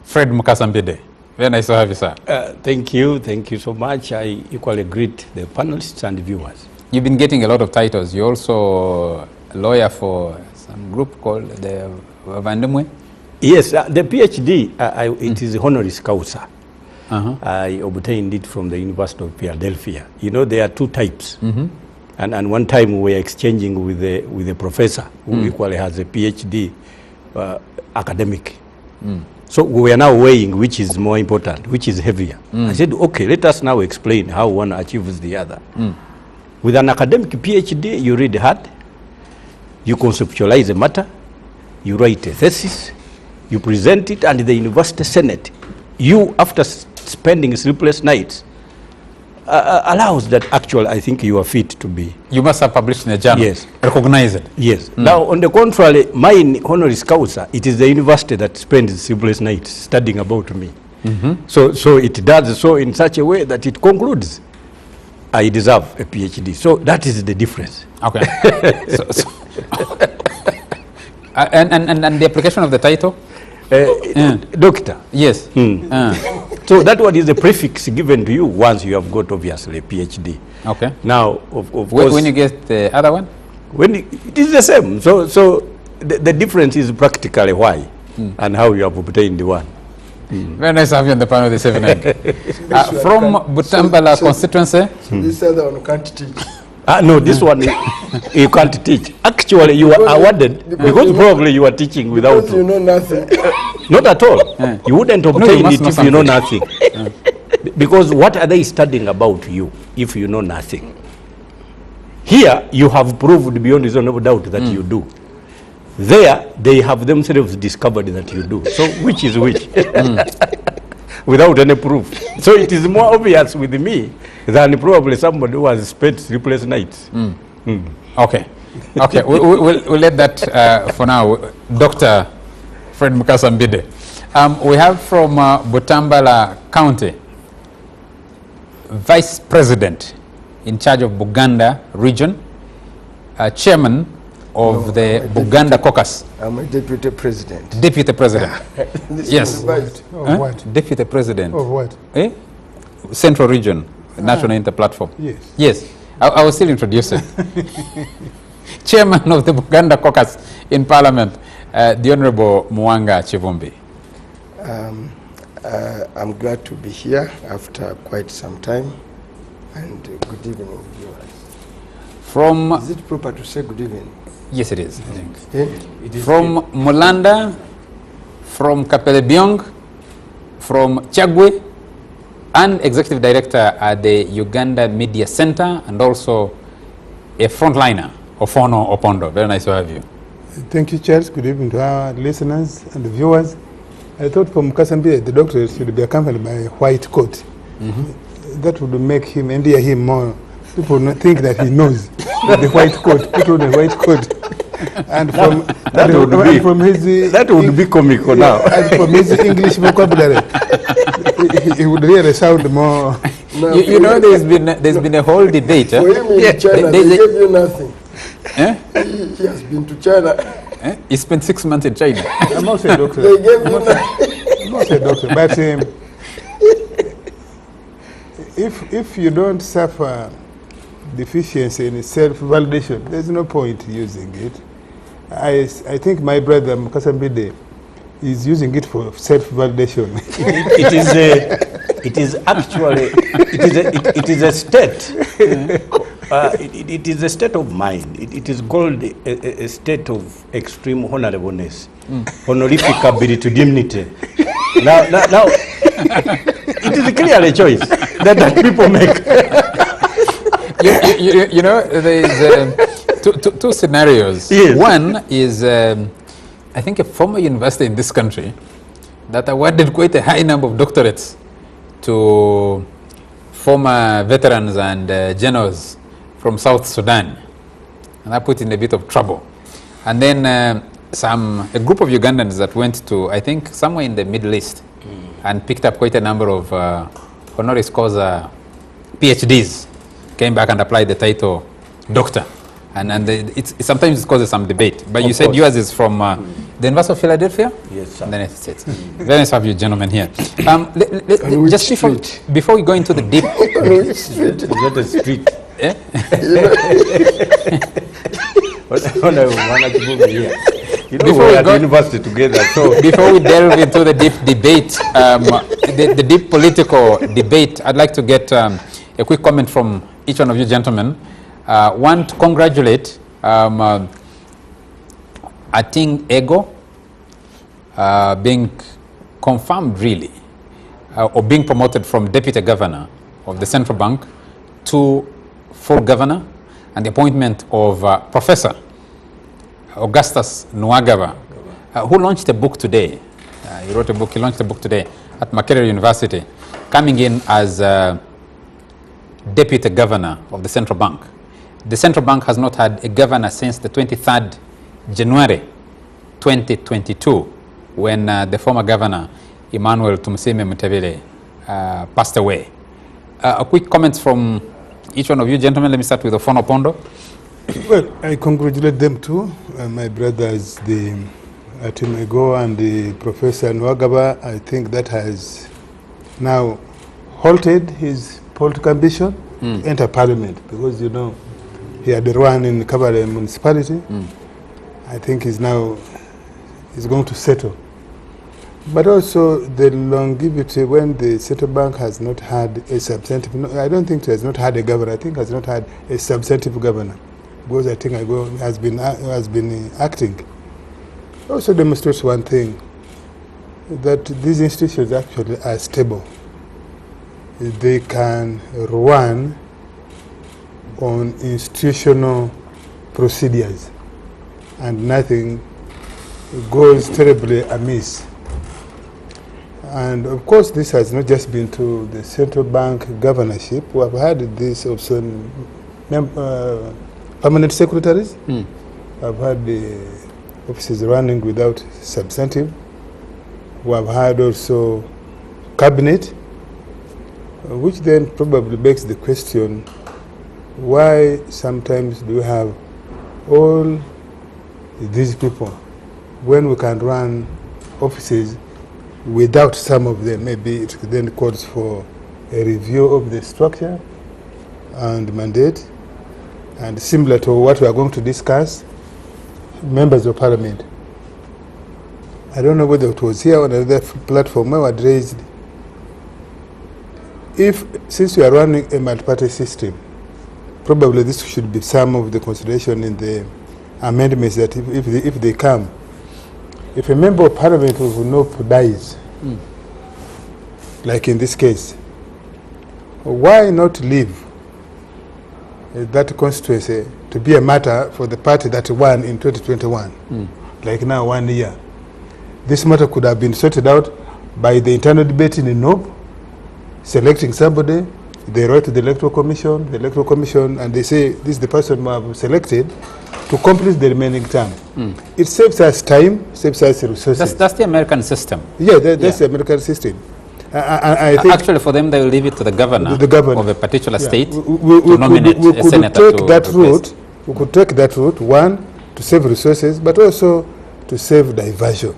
Fred Mukasa Mbidde. Very nice to have you, sir. Thank you so much. I equally greet the panelists and viewers. You've been getting a lot of titles. You're also a lawyer for some group called the Vandemwe. Yes, the PhD, it is honoris causa. I obtained it from the University of Philadelphia. You know, there are 2 types. And one time we were exchanging with a professor who equally has a PhD academic. So we are now weighing which is more important, which is heavier. I said, okay, let us now explain how one achieves the other. With an academic PhD, you read hard, you conceptualize a matter, you write a thesis, you present it, and the University Senate, you, after spending sleepless nights, allows that actually I think you are fit to be. You must have published in a journal. Yes. Recognize it. Yes. Now, on the contrary, mine honoris causa, it is the university that spends sleepless nights studying about me. So it does so in such a way that it concludes I deserve a PhD. So that is the difference. Okay. And the application of the title? Doctor. Yes. So that one is a prefix given to you once you have got obviously a PhD. Okay. Now, of course, when you get the other one? When it is the same. So the difference is practically why and how you have obtained the one. Very nice to have you on the panel this evening. From Butambala constituency. So this other one can't teach. No, this one you can't teach. Actually, you are awarded because probably you are teaching without. Because you know nothing. Not at all. You wouldn't obtain it if you know nothing. Because what are they studying about you if you know nothing? Here, you have proved beyond reasonable doubt that you do. There, they have themselves discovered that you do. So, which is which? Without any proof. So, it is more obvious with me than probably somebody who has spent sleepless nights. Okay. Okay, we'll let that for now. Dr. Fred Mukasa Mbidde. We have from Butambala County, Vice President in charge of Buganda region, Chairman of the Buganda caucus. I'm a deputy president. Deputy president. Yes. Of what? Deputy president. Of what? Eh? Central Region, National Inter-Platform. Yes. Yes. I will still introduce him. Chairman of the Buganda caucus in Parliament, the Honorable Mwanga Chivumbi. I'm glad to be here after quite some time, and good evening, viewers. From Is it proper to say good evening? yes, it is. I think. Eh? It is From Mulanda, from Kapelebyong, from Chagwe, and Executive Director at the Uganda Media Center, and also a frontliner of Ono Opondo. Very nice to have you. Thank you, Charles. Good evening to our listeners and the viewers. I thought for Mukasa, the doctor should be accompanied by a white coat. That would make him, endear him more. People would not think that he knows the white coat. Put on a white coat. And from that would be comical now. And from his English vocabulary, he would really sound more. No, You know, there's been a whole debate. for him in China, they There's gave you nothing. Eh? He has been to China. Eh? He spent 6 months in China. I'm also a doctor. They gave you nothing. I'm also a doctor. But if you don't suffer deficiency in self-validation, there's no point using it. I think my brother Mukasa Mbidde is using it for self-validation. It is actually it is a state. It is a state of mind. It is called a state of extreme honorableness, honorific ability to dignity. Now, it is clearly a choice that people make. You know, there's two scenarios. Yes. One is, I think, a former university in this country that awarded quite a high number of doctorates to former veterans and generals from South Sudan, and that put in a bit of trouble. And then a group of Ugandans that went to, I think, somewhere in the Middle East and picked up quite a number of honoris causa PhDs, came back and applied the title doctor. And sometimes it causes some debate. But you said yours is from the University of Philadelphia? Yes, sir. In the United States. Very nice to have you gentlemen here. Just before we go into the deep... Is that a street? Eh? You know, we are at university together. So before we delve into the deep debate, the deep political debate, I'd like to get a quick comment from each one of you gentlemen. Want to congratulate Ating Ego being confirmed really, or being promoted from deputy governor of the central bank to full governor, and the appointment of Professor Augustus Nwagaba, who launched a book today. He launched a book today at Makerere University, coming in as deputy governor of the central bank. The central bank has not had a governor since the 23rd January 2022, when the former governor, Emmanuel Tumusiime Mutebile, passed away. A quick comment from each one of you gentlemen. Let me start with Ofono Opondo. Well, I congratulate them too, my brothers, the Ating Ego and the Professor Nwagaba. I think that has now halted his political ambition to enter parliament, because, you know, he had run in Kampala municipality. I think he's now going to settle. But also the longevity, when the central bank has not had a substantive, no, I don't think it has not had a governor, I think it has not had a substantive governor, because I think has been acting. Also demonstrates one thing, that these institutions actually are stable. They can run on institutional procedures and nothing goes terribly amiss. And of course, this has not just been to the central bank governorship. We have had this also in permanent secretaries. I've had the offices running without substantive. We have had also cabinet, which then probably begs the question, why sometimes do we have all these people when we can run offices without some of them. Maybe it then calls for a review of the structure and mandate, and similar to what we are going to discuss, members of parliament. I don't know whether it was here on another platform where I raised, since we are running a multi-party system, probably this should be some of the consideration in the amendments that if they come, if a member of parliament of UNOP dies, like in this case, why not leave that constituency to be a matter for the party that won in 2021, like now 1 year? This matter could have been sorted out by the internal debate in UNOP, selecting somebody, they write to the electoral commission, and they say this is the person we have selected to complete the remaining term. It saves us time, saves us resources. That's the American system. Yeah, that's the American system. I think actually, for them, they will leave it to the governor, of a particular state we to nominate a senator to that replace. route. We could take that route, one, to save resources, but also to save diversion.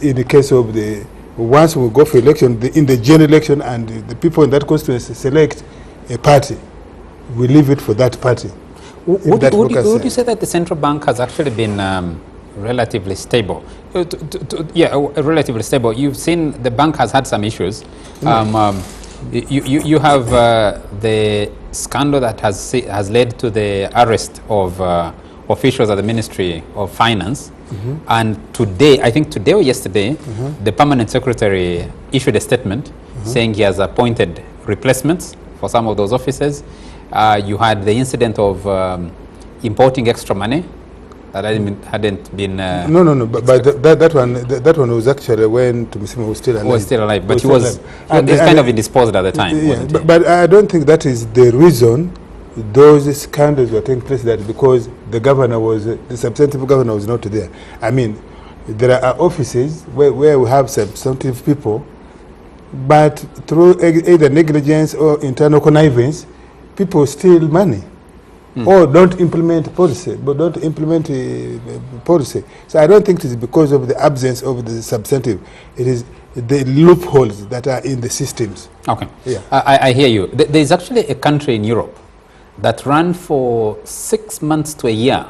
In the case of once we go for election, in the general election, and the people in that constituency select a party, we leave it for that party. Would you say that the central bank has actually been relatively stable? Relatively stable. You've seen the bank has had some issues. You have the scandal that has led to the arrest of officials at the Ministry of Finance. And today, I think today or yesterday, the permanent secretary issued a statement saying he has appointed replacements for some of those officers. You had the incident of importing extra money that hadn't been. No. But that one was actually when Tumisima was still alive. Was still alive, but he was kind of indisposed at the time. Yeah, but I don't think that is the reason those scandals were taking place. That because the substantive governor was not there. I mean, there are offices where we have substantive people, but through either negligence or internal connivance, people steal money or don't implement policy. So I don't think it is because of the absence of the substantive. It is the loopholes that are in the systems. Okay. Yeah. I hear you. There is actually a country in Europe that ran for 6 months to a year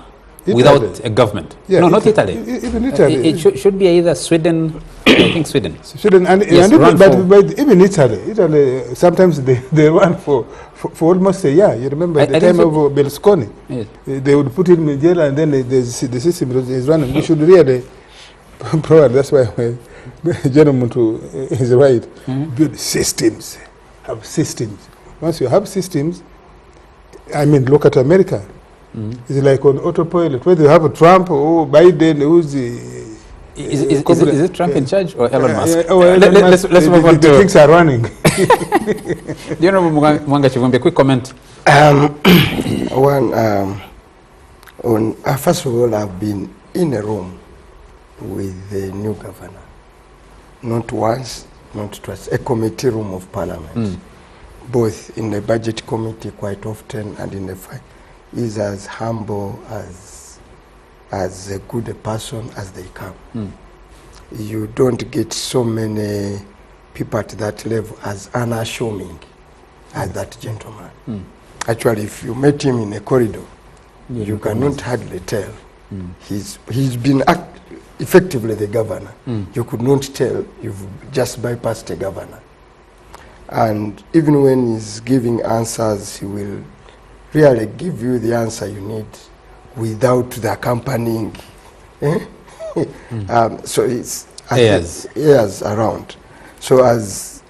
without a government. Yeah, no, not Italy. Even Italy. It should be either Sweden, I think Sweden. But even Italy, sometimes they run for almost a year. You remember at the time of Berlusconi? Yes. They would put him in jail and then the system is running. We should really, probably that's why the gentleman is right, build systems, have systems. Once you have systems, I mean, look at America. It's like on autopilot. Whether you have a Trump or Biden, who's the... Is it Trump in charge or Elon Musk? Let's move on to... things are running. Do you know, Mwanga Chivumbi, a quick comment? First of all, I've been in a room with the new governor. Not once, not twice. A committee room of parliament. Both in the budget committee quite often and in the fight. Is as humble, as a good a person as they come. You don't get so many people at that level as unassuming as that gentleman. Actually, if you met him in a corridor, you cannot hardly tell. He's been effectively the governor. You could not tell you've just bypassed a governor. And even when he's giving answers, he will really give you the answer you need without the accompanying. So it's airs around. So as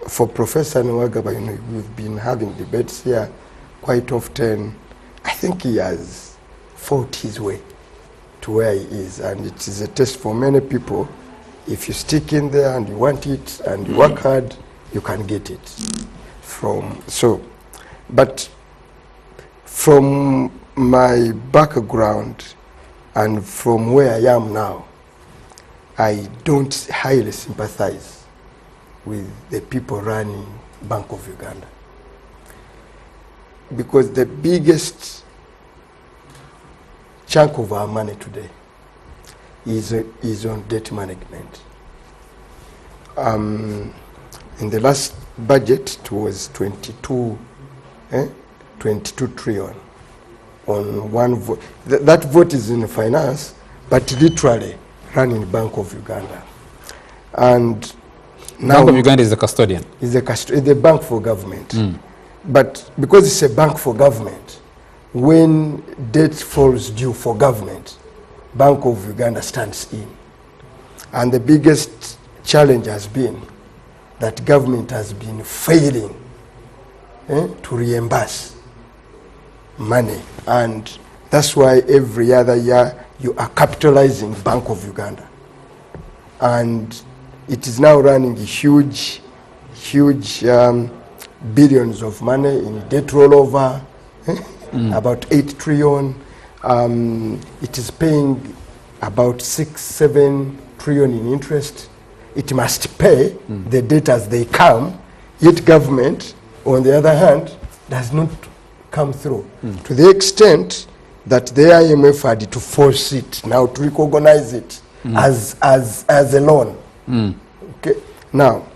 for Professor Nwagaba, we've been having debates here quite often. I think he has fought his way to where he is, and it is a test for many people. If you stick in there and you want it and you work hard, you can get it. But from my background and from where I am now, I don't highly sympathize with the people running Bank of Uganda. Because the biggest chunk of our money today is on debt management. In the last budget, it was 22 trillion on one vote. That vote is in finance, but literally running Bank of Uganda. And now Bank of Uganda is the custodian. Is the bank for government. But because it's a bank for government, when debt falls due for government, Bank of Uganda stands in. And the biggest challenge has been that government has been failing to reimburse money. And that's why every other year you are capitalizing Bank of Uganda. And it is now running huge billions of money in debt rollover, about 8 trillion. It is paying about 6-7 trillion in interest. It must pay the debt as they come, yet government, on the other hand, does not come through. To the extent that the IMF had to force it now to recognize it as a loan. Okay. Now,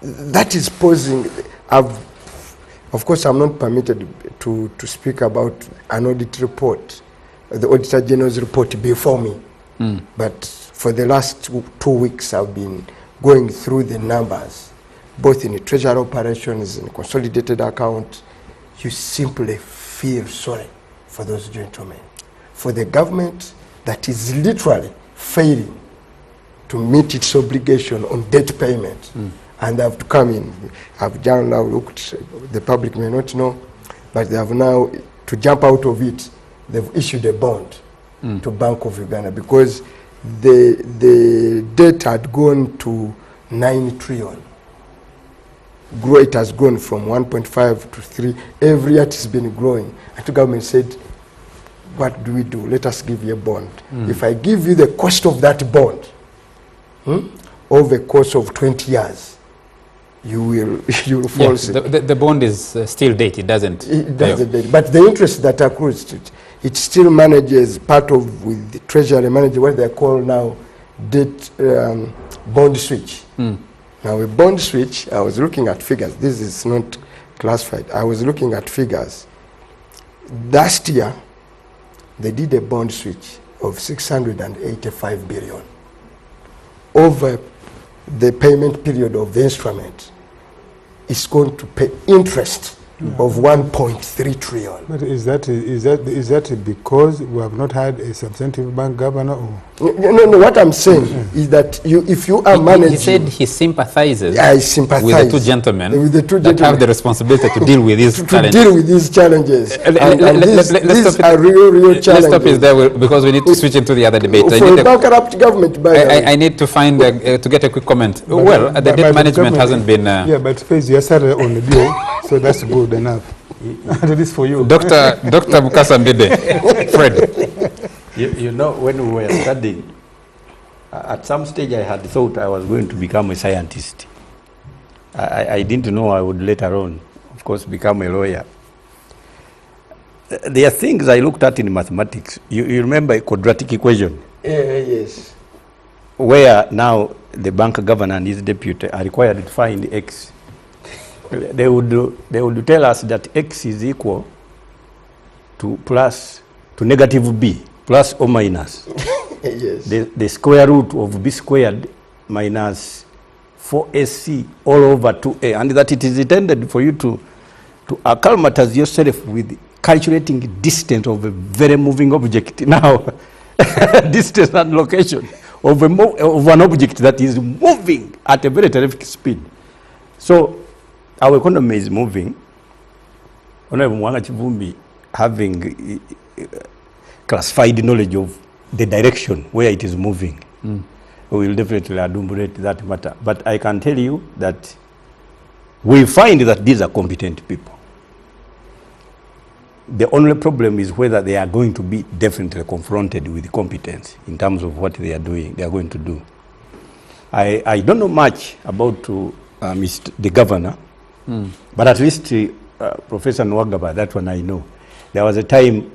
that is posing, of course I'm not permitted to speak about an audit report, the Auditor General's report before me, but for the last 2 weeks I've been going through the numbers, both in the treasury operations and consolidated account. You simply feel sorry for those gentlemen, for the government that is literally failing to meet its obligation on debt payment. And they have to come in. I've now looked, the public may not know, but they have now, to jump out of it, they've issued a bond to Bank of Uganda because the debt had gone to 9 trillion. It has grown from 1.5 to 3. Every year it has been growing. And the government said, what do we do? Let us give you a bond. If I give you the cost of that bond over the course of 20 years, you will fall sick. The bond is still dated, doesn't it? It doesn't date. But the interest that accrues, it still manages part of, with the treasury manager, what they call now debt bond switch. Now a bond switch, I was looking at figures. This is not classified. I was looking at figures. Last year, they did a bond switch of 685 billion over the payment period of the instrument. Is going to pay interest of 1.3 trillion. But is that because we have not had a substantive bank governor? Or? No, what I'm saying is that if you are managing... He said he sympathizes, I sympathize with the two gentlemen that have the responsibility to deal with these challenges. To deal with these challenges. These are real challenges. Let's stop it there because we need to switch into the other debate. For a bankrupt government, I need to find, to get a quick comment. Well, the debt management hasn't been... yeah, but Faiz, you started on the bill, so that's good enough. At least for you. Dr. Mukasa Mbidde. Fred. You know, when we were studying, at some stage I had thought I was going to become a scientist. I didn't know I would later on, of course, become a lawyer. There are things I looked at in mathematics. You remember a quadratic equation? Yes. Where now the bank governor and his deputy are required to find x. They would tell us that x is equal to negative b, plus or minus. Yes. The square root of b squared minus 4ac all over 2a, and that it is intended for you to acclimatize yourself with calculating distance of a very moving object. Now, distance and location of an object that is moving at a very terrific speed. So, our economy is moving. Honorable Mwanga Chivumbi having classified knowledge of the direction where it is moving. We will definitely adumbrate that matter. But I can tell you that we find that these are competent people. The only problem is whether they are going to be definitely confronted with competence in terms of what they are doing, they are going to do. I don't know much about the governor, but at least Professor Nwagaba, that one I know. There was a time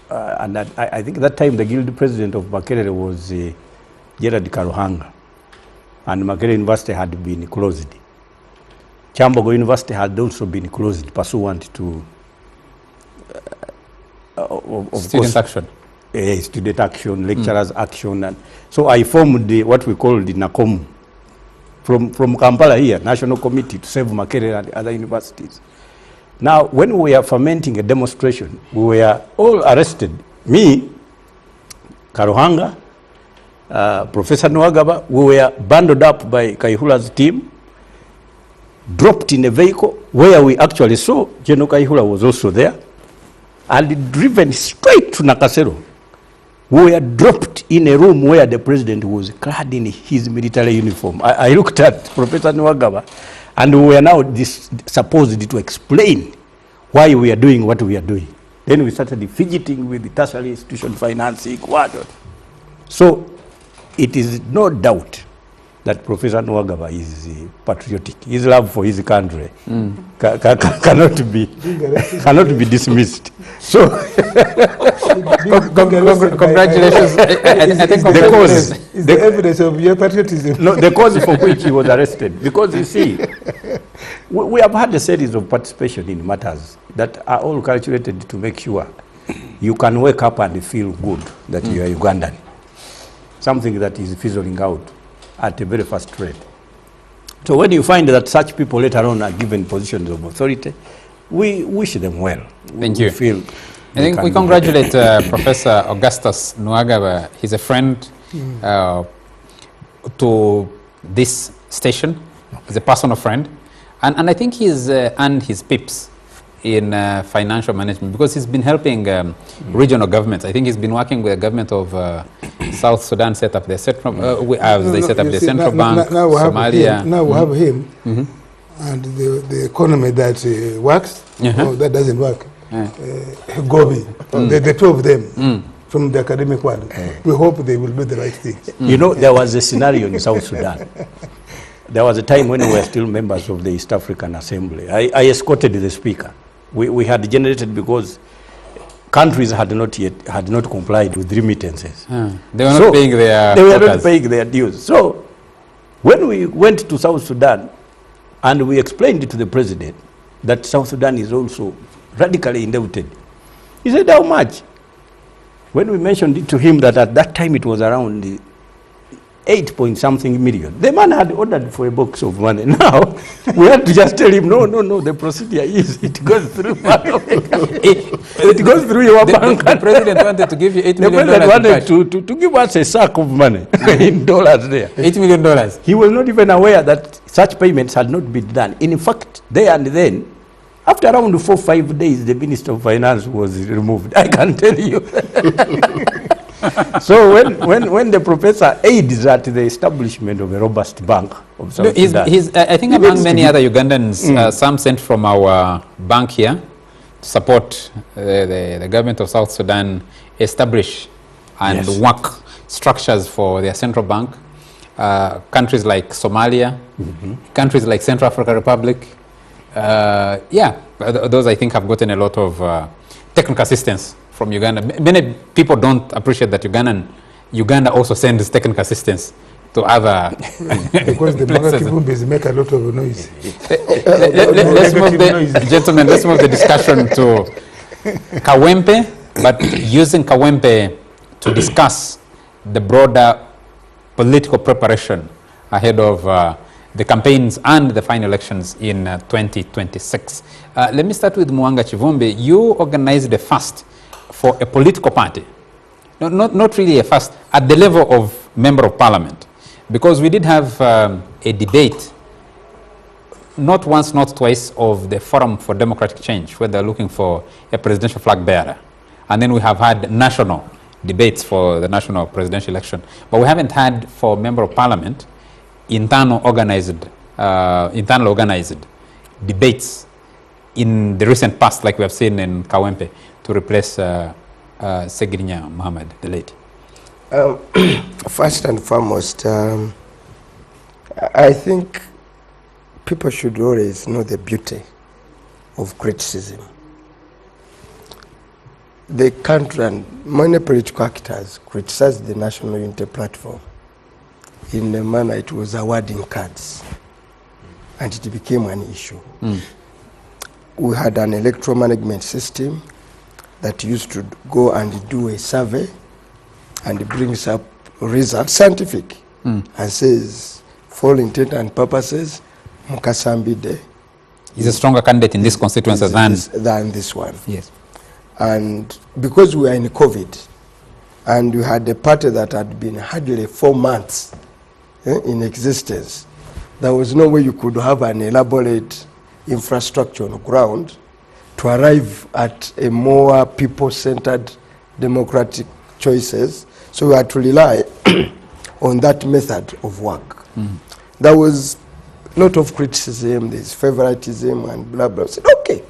and I think that time the guild president of Makerere was Gerard Karuhanga, and Makerere University had been closed. Chambogo University had also been closed pursuant to student action. Student action, lecturers action, and so I formed what we call the NACOM from Kampala here, National Committee to Save Makerere and other universities. Now, when we were fermenting a demonstration, we were all arrested. Me, Karuhanga, Professor Nwagaba, we were bundled up by Kaihura's team, dropped in a vehicle where we actually saw General Kaihura was also there, and driven straight to Nakasero. We were dropped in a room where the president was clad in his military uniform. I looked at Professor Nwagaba, and we were now supposed to explain why we are doing what we are doing. Then we started fidgeting with the tertiary institution financing. So it is no doubt that Professor Nwagaba is patriotic. His love for his country cannot be dismissed. So congratulations. I think the cause is the evidence of your patriotism. No, the cause for which he was arrested. Because you see, we have had a series of participation in matters that are all calculated to make sure you can wake up and feel good that you are Ugandan. Something that is fizzling out at a very fast rate. So when you find that such people later on are given positions of authority, we wish them well. Thank you. I think we congratulate Professor Augustus Nwagaba. He's a friend to this station. He's a personal friend. And I think he's earned his pips in financial management because he's been helping regional governments. I think he's been working with the government of South Sudan set up their central, they set up the central bank, Somalia. Now we have him, and the economy that works, or that doesn't work, Gobi, the two of them from the academic world. We hope they will do the right things. You know, there was a scenario in South Sudan. There was a time when we were still members of the East African Assembly. I escorted the speaker. We had generated because countries had not complied with remittances. They were not paying their They were not paying their dues. So when we went to South Sudan and we explained to the president that South Sudan is also radically indebted, he said, how much? When we mentioned it to him that at that time it was around 8-point-something million. The man had ordered for a box of money. Now, we had to just tell him, no, the procedure is, it goes through it goes through your bank. The president wanted to give you $8 million. The president wanted to give us a sack of money in dollars there. $8 million. He was not even aware that such payments had not been done. In fact, there and then, after around 4 or 5 days, the Minister of Finance was removed. I can tell you. So when the professor aids at the establishment of a robust bank of South Sudan, I think among many other Ugandans, some sent from our bank here to support the government of South Sudan establish and work structures for their central bank. Countries like Somalia, countries like Central African Republic, those I think have gotten a lot of technical assistance from Uganda. Many people don't appreciate that Uganda also sends technical assistance to other because the Magakibumbis make a lot of noise. Let's move the discussion to Kawempe, but using Kawempe to discuss the broader political preparation ahead of the campaigns and the final elections in 2026. Let me start with Mwanga Chivumbi. You organized a fast for a political party, not really a fast, at the level of member of parliament, because we did have a debate, not once, not twice, of the Forum for Democratic Change, where they're looking for a presidential flag bearer. And then we have had national debates for the national presidential election. But we haven't had for member of parliament internal organized debates in the recent past, like we have seen in Kawempe, to replace Segirinya Muhammad, the late. First and foremost, I think people should always know the beauty of criticism. the country and many political actors criticized the National Unity Platform in the manner it was awarding cards, and it became an issue. We had an electoral management system that used to go and do a survey and brings up results, scientific, and says, for all intent and purposes, Mukasa Mbidde is a stronger candidate in this constituency than this one. Yes. And because we are in COVID, and we had a party that had been hardly 4 months in existence, there was no way you could have an elaborate infrastructure on the ground to arrive at a more people-centered democratic choices. So we had to rely on that method of work. There was a lot of criticism, there's favoritism and blah, blah. I said, okay.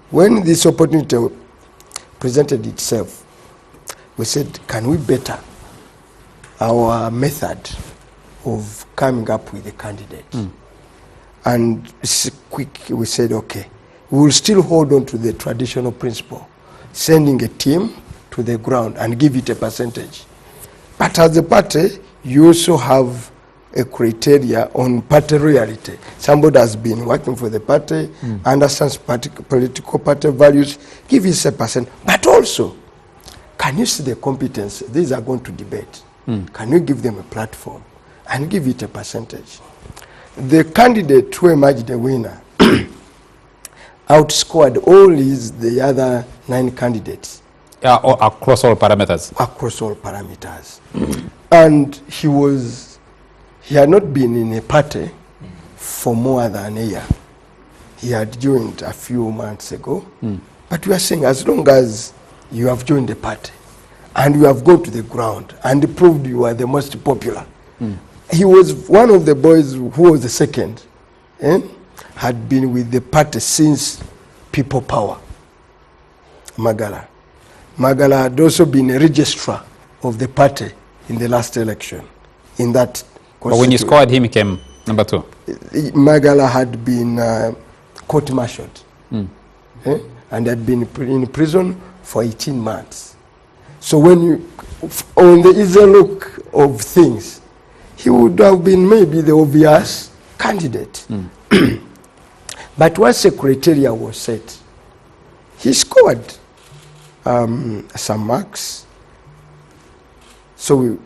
When this opportunity presented itself, we said, can we better our method of coming up with a candidate? And quick, we said, okay, we will still hold on to the traditional principle, sending a team to the ground and give it a percentage. But as a party, you also have a criteria on party reality. Somebody has been working for the party, understands political party values, give it a percent. But also, can you see the competence? These are going to debate. Can you give them a platform and give it a percentage? The candidate who emerged the winner outscored all the other 9 candidates. Across all parameters. Across all parameters. And he had not been in a party for more than a year. He had joined a few months ago. But we are saying, as long as you have joined the party and you have gone to the ground and proved you are the most popular. He was one of the boys who was the second, had been with the party since People Power, Magala. Magala had also been a registrar of the party in the last election. In that, but when you scored him, he came number 2. Magala had been court-martialed and had been in prison for 18 months. So when you, on the easy look of things, he would have been maybe the obvious candidate. But once the criteria was set, he scored some marks. So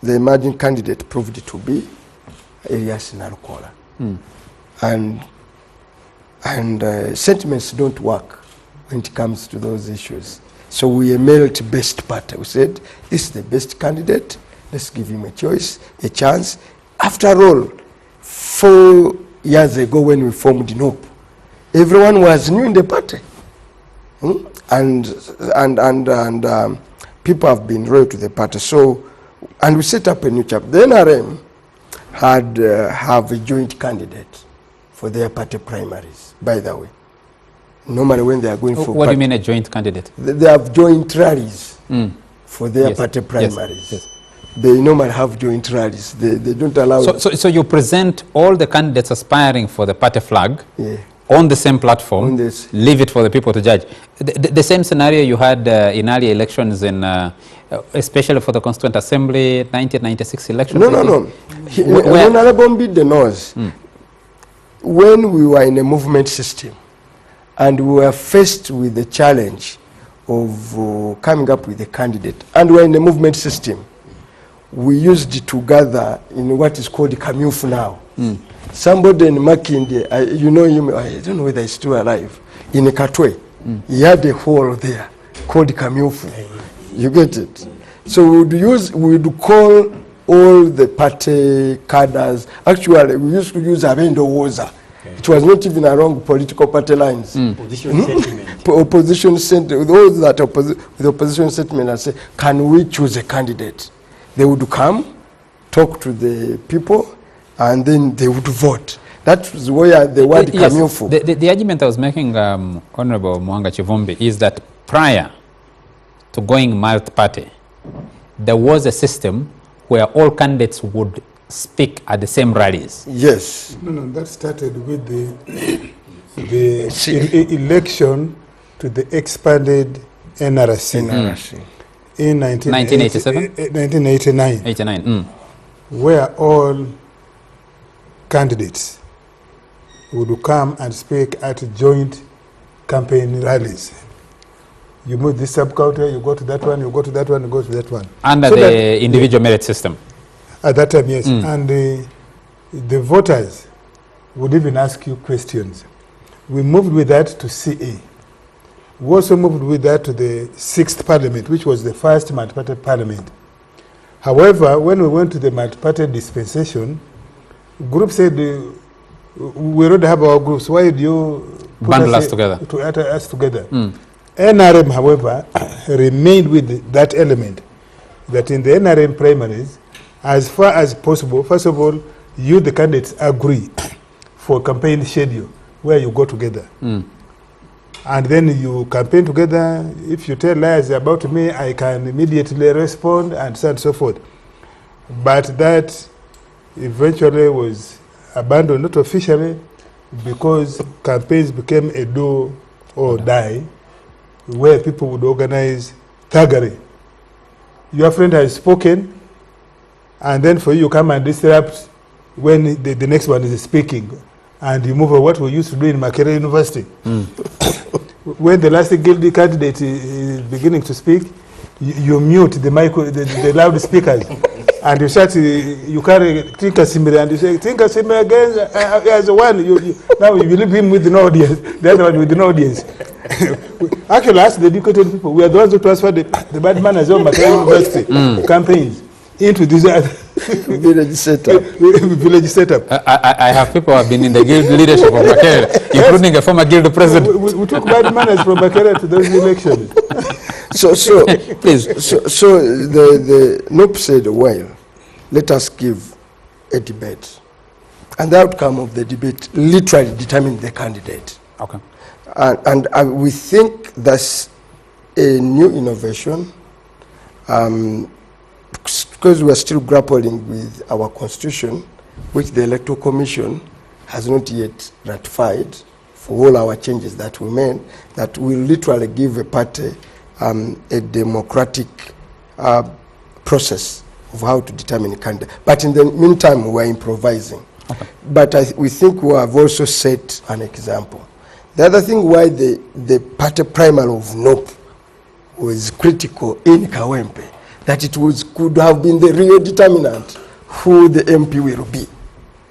the emerging candidate proved to be Elias Narukola. And sentiments don't work when it comes to those issues. So we merit-based party. We said, this is the best candidate. Let's give him a choice, a chance. After all, 4 years ago when we formed NOP, everyone was new in the party. And people have been loyal to the party. So, and we set up a new chapter. The NRM have a joint candidate for their party primaries, by the way. Normally when they are going for what do you mean a joint candidate? They have joint rallies for their party primaries. Yes. They normally have joint rallies. They don't allow... So you present all the candidates aspiring for the party flag on the same platform, leave it for the people to judge. The same scenario you had in early elections, in, especially for the Constituent Assembly 1996 elections? No. Honorable Mbidde knows, when we were in a movement system and we were faced with the challenge of coming up with a candidate, and we were in a movement system, we used to gather in what is called Kamyufu now. Somebody in Makinde, you know him, I don't know whether he's still alive, in Katwe, he had a hall there called Kamyufu. You get it? So we would call all the party cadres. Actually, we used to use Abendo Woza. It was not even along political party lines. Opposition sentiment, those that with opposition sentiment and say, can we choose a candidate? They would come, talk to the people, and then they would vote. That was where the word Kamyufu. The argument I was making, Honorable Mwanga Chivumbi, is that prior to going multi-party, there was a system where all candidates would speak at the same rallies. Yes. No, that started with the election to the expanded NRC. In 1987? 1989. 89. Where all candidates would come and speak at joint campaign rallies. You move this sub-counter, you go to that one, you go to that one, you go to that one. Under so the individual merit system? At that time, yes. And the voters would even ask you questions. We moved with that to CA. We also moved with that to the 6th Parliament, which was the first multi-party parliament. However, when we went to the multi-party dispensation, group said, we already have our groups, why do you bundle us together? To add us together. NRM, however, remained with that element, that in the NRM primaries, as far as possible, first of all, you, the candidates, agree for a campaign schedule where you go together. And then you campaign together. If you tell lies about me, I can immediately respond, and so on and so forth. But that eventually was abandoned, not officially, because campaigns became a do or die, where people would organize thuggery. Your friend has spoken, and then for you come and disrupt when the next one is speaking, and you move on. What we used to do in Makerere University. When the last guilty candidate is beginning to speak, you mute the the loudspeakers, and you start, you carry Tinka Simire, and you say, Tinka Simire again as one. Now you leave him with no audience, the other one with no audience. Actually, ask the educated people. We are the ones who transfer the bad manners of Makerere University campaigns into this village setup. Village setup. I have people who have been in the guild leadership of Makerere, including a former guild president. We took bad manners from Makerere to those elections. So please. So the NUP said, well, let us give a debate. And the outcome of the debate literally determined the candidate. Okay. And we think that's a new innovation. Because we are still grappling with our constitution, which the Electoral Commission has not yet ratified for all our changes that we made, that will literally give a party a democratic process of how to determine a candidate. But in the meantime, we are improvising. Okay. But we think we have also set an example. The other thing why the party primary of NOP was critical in Kawempe, that it could have been the real determinant who the MP will be.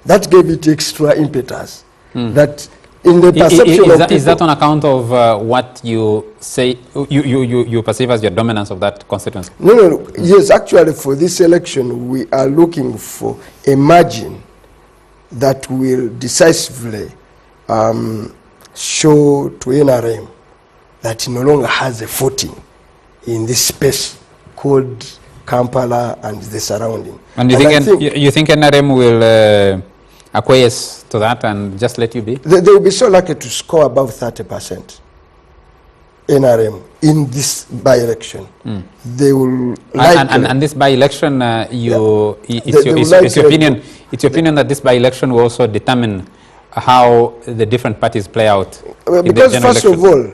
That gave it extra impetus. That in the perception of people, is that on account of what you say, you perceive as your dominance of that constituency? No. Yes, actually for this election, we are looking for a margin that will decisively show to NRM that it no longer has a footing in this space called Kampala and the surrounding. And you think NRM will acquiesce to that and just let you be? They will be so lucky to score above 30%. NRM in this by-election. They will and this by-election, it's your opinion that this by-election will also determine how the different parties play out? Because first of all,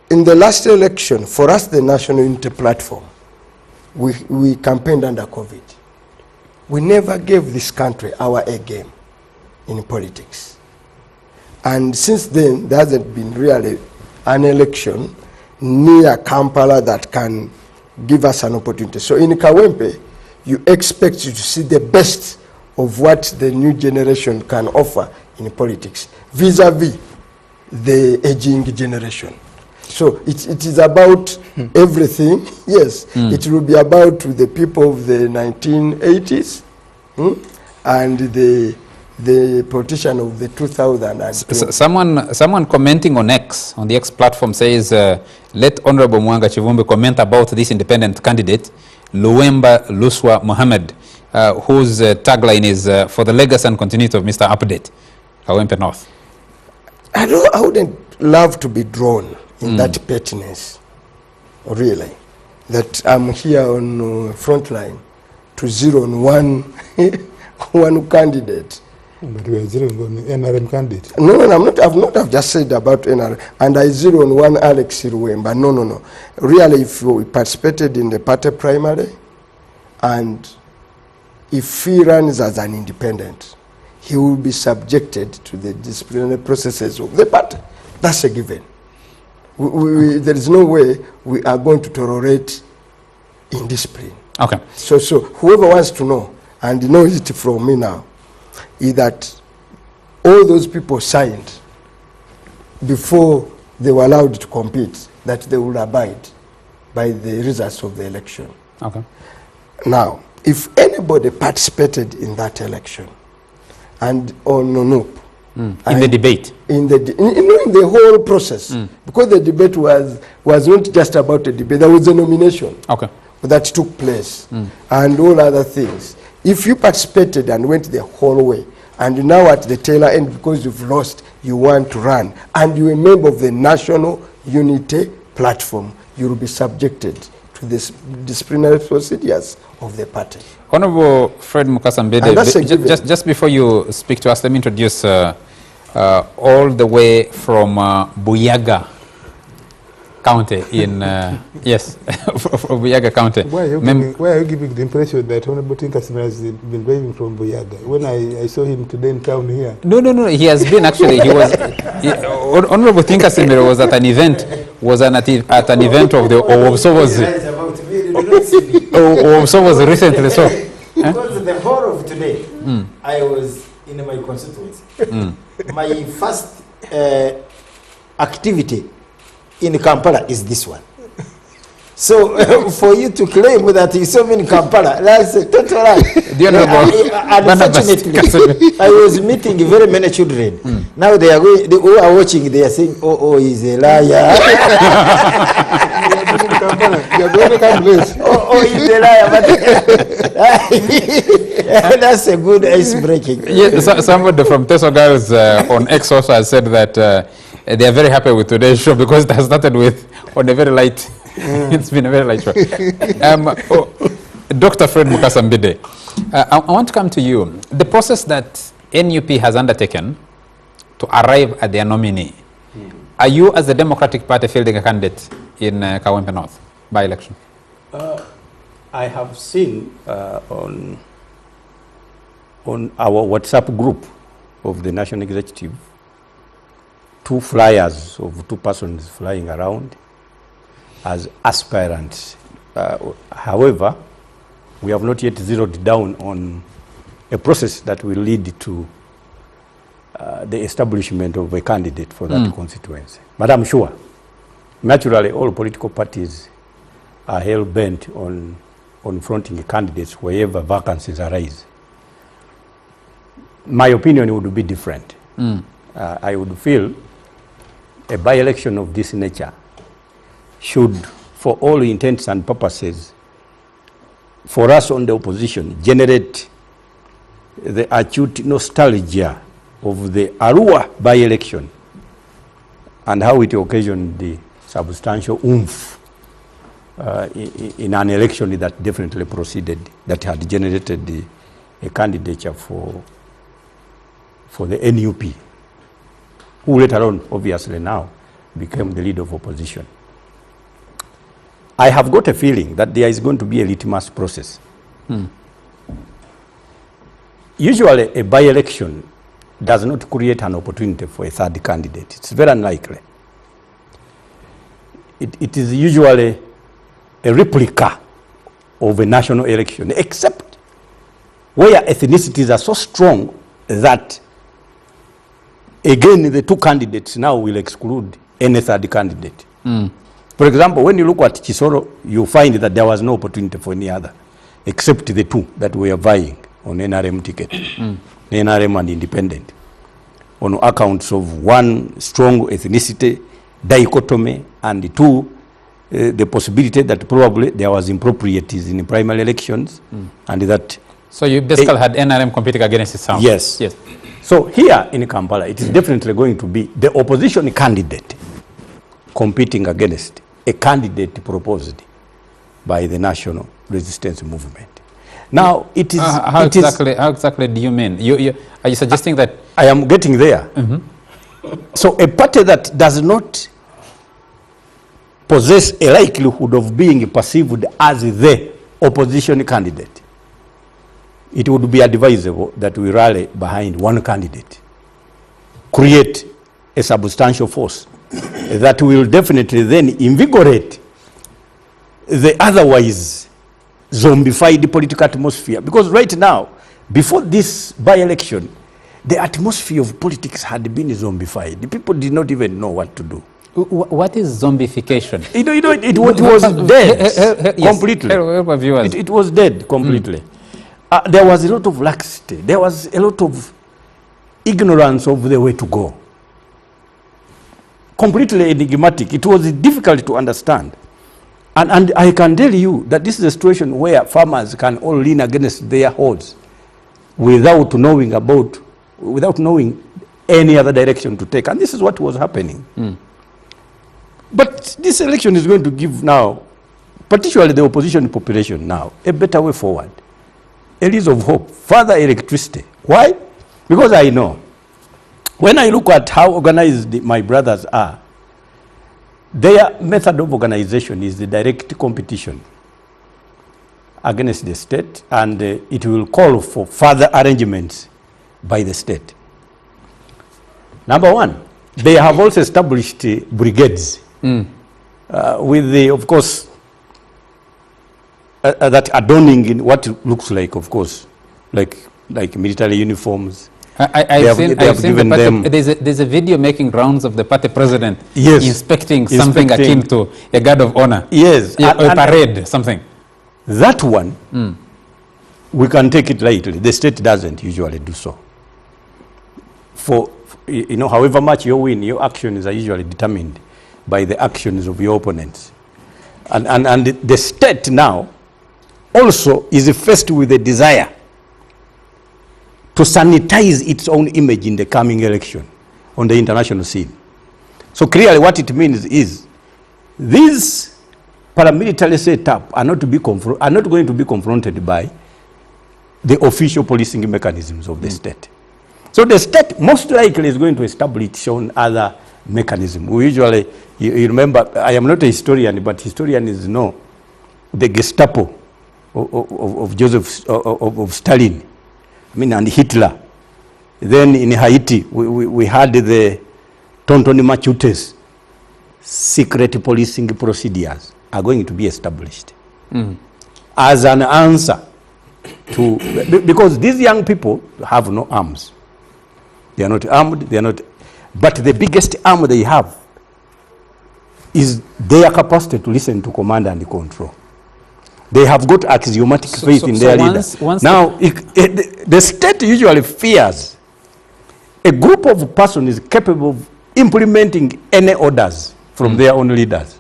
in the last election, for us, the National Unity Platform, we campaigned under COVID. We never gave this country our A game in politics. And since then, there hasn't been really an election near Kampala that can give us an opportunity. So in Kawempe, you expect to see the best of what the new generation can offer in politics, vis-a-vis the aging generation. So it is about everything. Yes, it will be about the people of the 1980s and the politician of the 2000s. Someone commenting on X, on the X platform, says, let Honorable Mwanga Chivumbi comment about this independent candidate, Luwemba Luswa Mohammed, whose tagline is for the legacy and continuity of Mr. Update, Kawempe North. I wouldn't love to be drawn in that pettiness, really, that I'm here on front line to zero on one candidate. But we are zeroing on the NRM candidate. No, I've just said about NRM. And I zero on one Alex Irwemba. No. Really, if we participated in the party primary, and if he runs as an independent, he will be subjected to the disciplinary processes of the party. That's a given. There is no way we are going to tolerate indiscipline. Okay. So whoever wants to know, and knows it from me now, is that all those people signed before they were allowed to compete that they will abide by the results of the election. Okay. Now, if anybody participated in that election and on Nonup, in the debate, in the whole process, because the debate was not just about a debate, there was a nomination that took place and all other things. If you participated and went the whole way, and now at the tail end, because you've lost, you want to run, and you're a member of the National Unity Platform, you will be subjected to the disciplinary procedures of the party. Honorable Fred Mukasa Mbidde, just before you speak to us, let me introduce all the way from Buyaga County in yes, from Buyaga County. Why are you giving the impression that Honorable Tinkasim has been driving from Buyaga? When I saw him today in town here. No. He has been actually. He was Honorable Tinkasim was at an event. At an event of the Observers. Observers recently. So because the whole of today, I was in my constituency. My first activity in Kampala is this one. So for you to claim that you saw me in Kampala, that's a total lie. Unfortunately, I was meeting very many children. Now they are going, who are watching, they are saying, oh, he's a liar. He's a liar. But that's a good ice breaking. Yes, somebody from Teso Girls on X also has said that they are very happy with today's show because it has started with on a very light. It's been a very light show. Dr. Fred Mukasa Mbidde, I want to come to you. The process that NUP has undertaken to arrive at their nominee, are you as the Democratic Party fielding a candidate in Kawempe North by-election? I have seen on our WhatsApp group of the National Executive 2 flyers of 2 persons flying around as aspirants. However, we have not yet zeroed down on a process that will lead to the establishment of a candidate for that constituency. But I'm sure, naturally, all political parties are hell-bent on fronting candidates wherever vacancies arise. My opinion would be different. I would feel a by-election of this nature should, for all intents and purposes, for us on the opposition, generate the acute nostalgia of the Arua by-election and how it occasioned the substantial oomph in an election that definitely proceeded, that had generated a candidature for the NUP, who later on, obviously now, became the leader of opposition. I have got a feeling that there is going to be a litmus process. Usually, a by-election does not create an opportunity for a third candidate. It's very unlikely. It is usually a replica of a national election, except where ethnicities are so strong that, again, the 2 candidates now will exclude any third candidate. For example, when you look at Chisoro, you find that there was no opportunity for any other, except the 2 that were vying on NRM ticket, NRM and independent, on accounts of 1, strong ethnicity, dichotomy, and 2, the possibility that probably there was improprieties in primary elections, and that... So you basically had NRM competing against itself? Yes. So here in Kampala, it is definitely going to be the opposition candidate competing against a candidate proposed by the national resistance movement. Now, it is... how exactly do you mean? Are you suggesting that... I am getting there. So a party that does not possess a likelihood of being perceived as the opposition candidate, it would be advisable that we rally behind one candidate, create a substantial force that will definitely then invigorate the otherwise zombified political atmosphere. Because right now, before this by-election, the atmosphere of politics had been zombified. The people did not even know what to do. What is zombification? It was dead completely. It was dead completely. There was a lot of laxity. There was a lot of ignorance of the way to go. Completely enigmatic. It was difficult to understand. And I can tell you that this is a situation where farmers can all lean against their hordes without knowing any other direction to take. And this is what was happening. But this election is going to give now, particularly the opposition population now, a better way forward. A rise of hope, further electricity. Why? Because I know, when I look at how organized my brothers are, their method of organization is the direct competition against the state, and it will call for further arrangements by the state. Number one, they have also established brigades with the, of course, that adorning in what looks like, of course, like military uniforms. I've seen there's a video making rounds of the party president inspecting something akin to a guard of honor. Yes. Yeah, a parade, something. That one, we can take it lightly. The state doesn't usually do so. For, you know, however much you win, your actions are usually determined by the actions of your opponents. And the state now also is faced with a desire to sanitize its own image in the coming election on the international scene. So clearly what it means is these paramilitary setup are not going to be confronted by the official policing mechanisms of the state. So the state most likely is going to establish its own other mechanism. We usually, you remember, I am not a historian, but historians know the Gestapo of Stalin, and Hitler. Then in Haiti, we had the Tonton Machutes. Secret policing procedures are going to be established as an answer to, because these young people have no arms. They are not armed, they are not, but the biggest arm they have is their capacity to listen to command and control. They have got axiomatic faith in their leader. Now, the state usually fears a group of persons is capable of implementing any orders from their own leaders.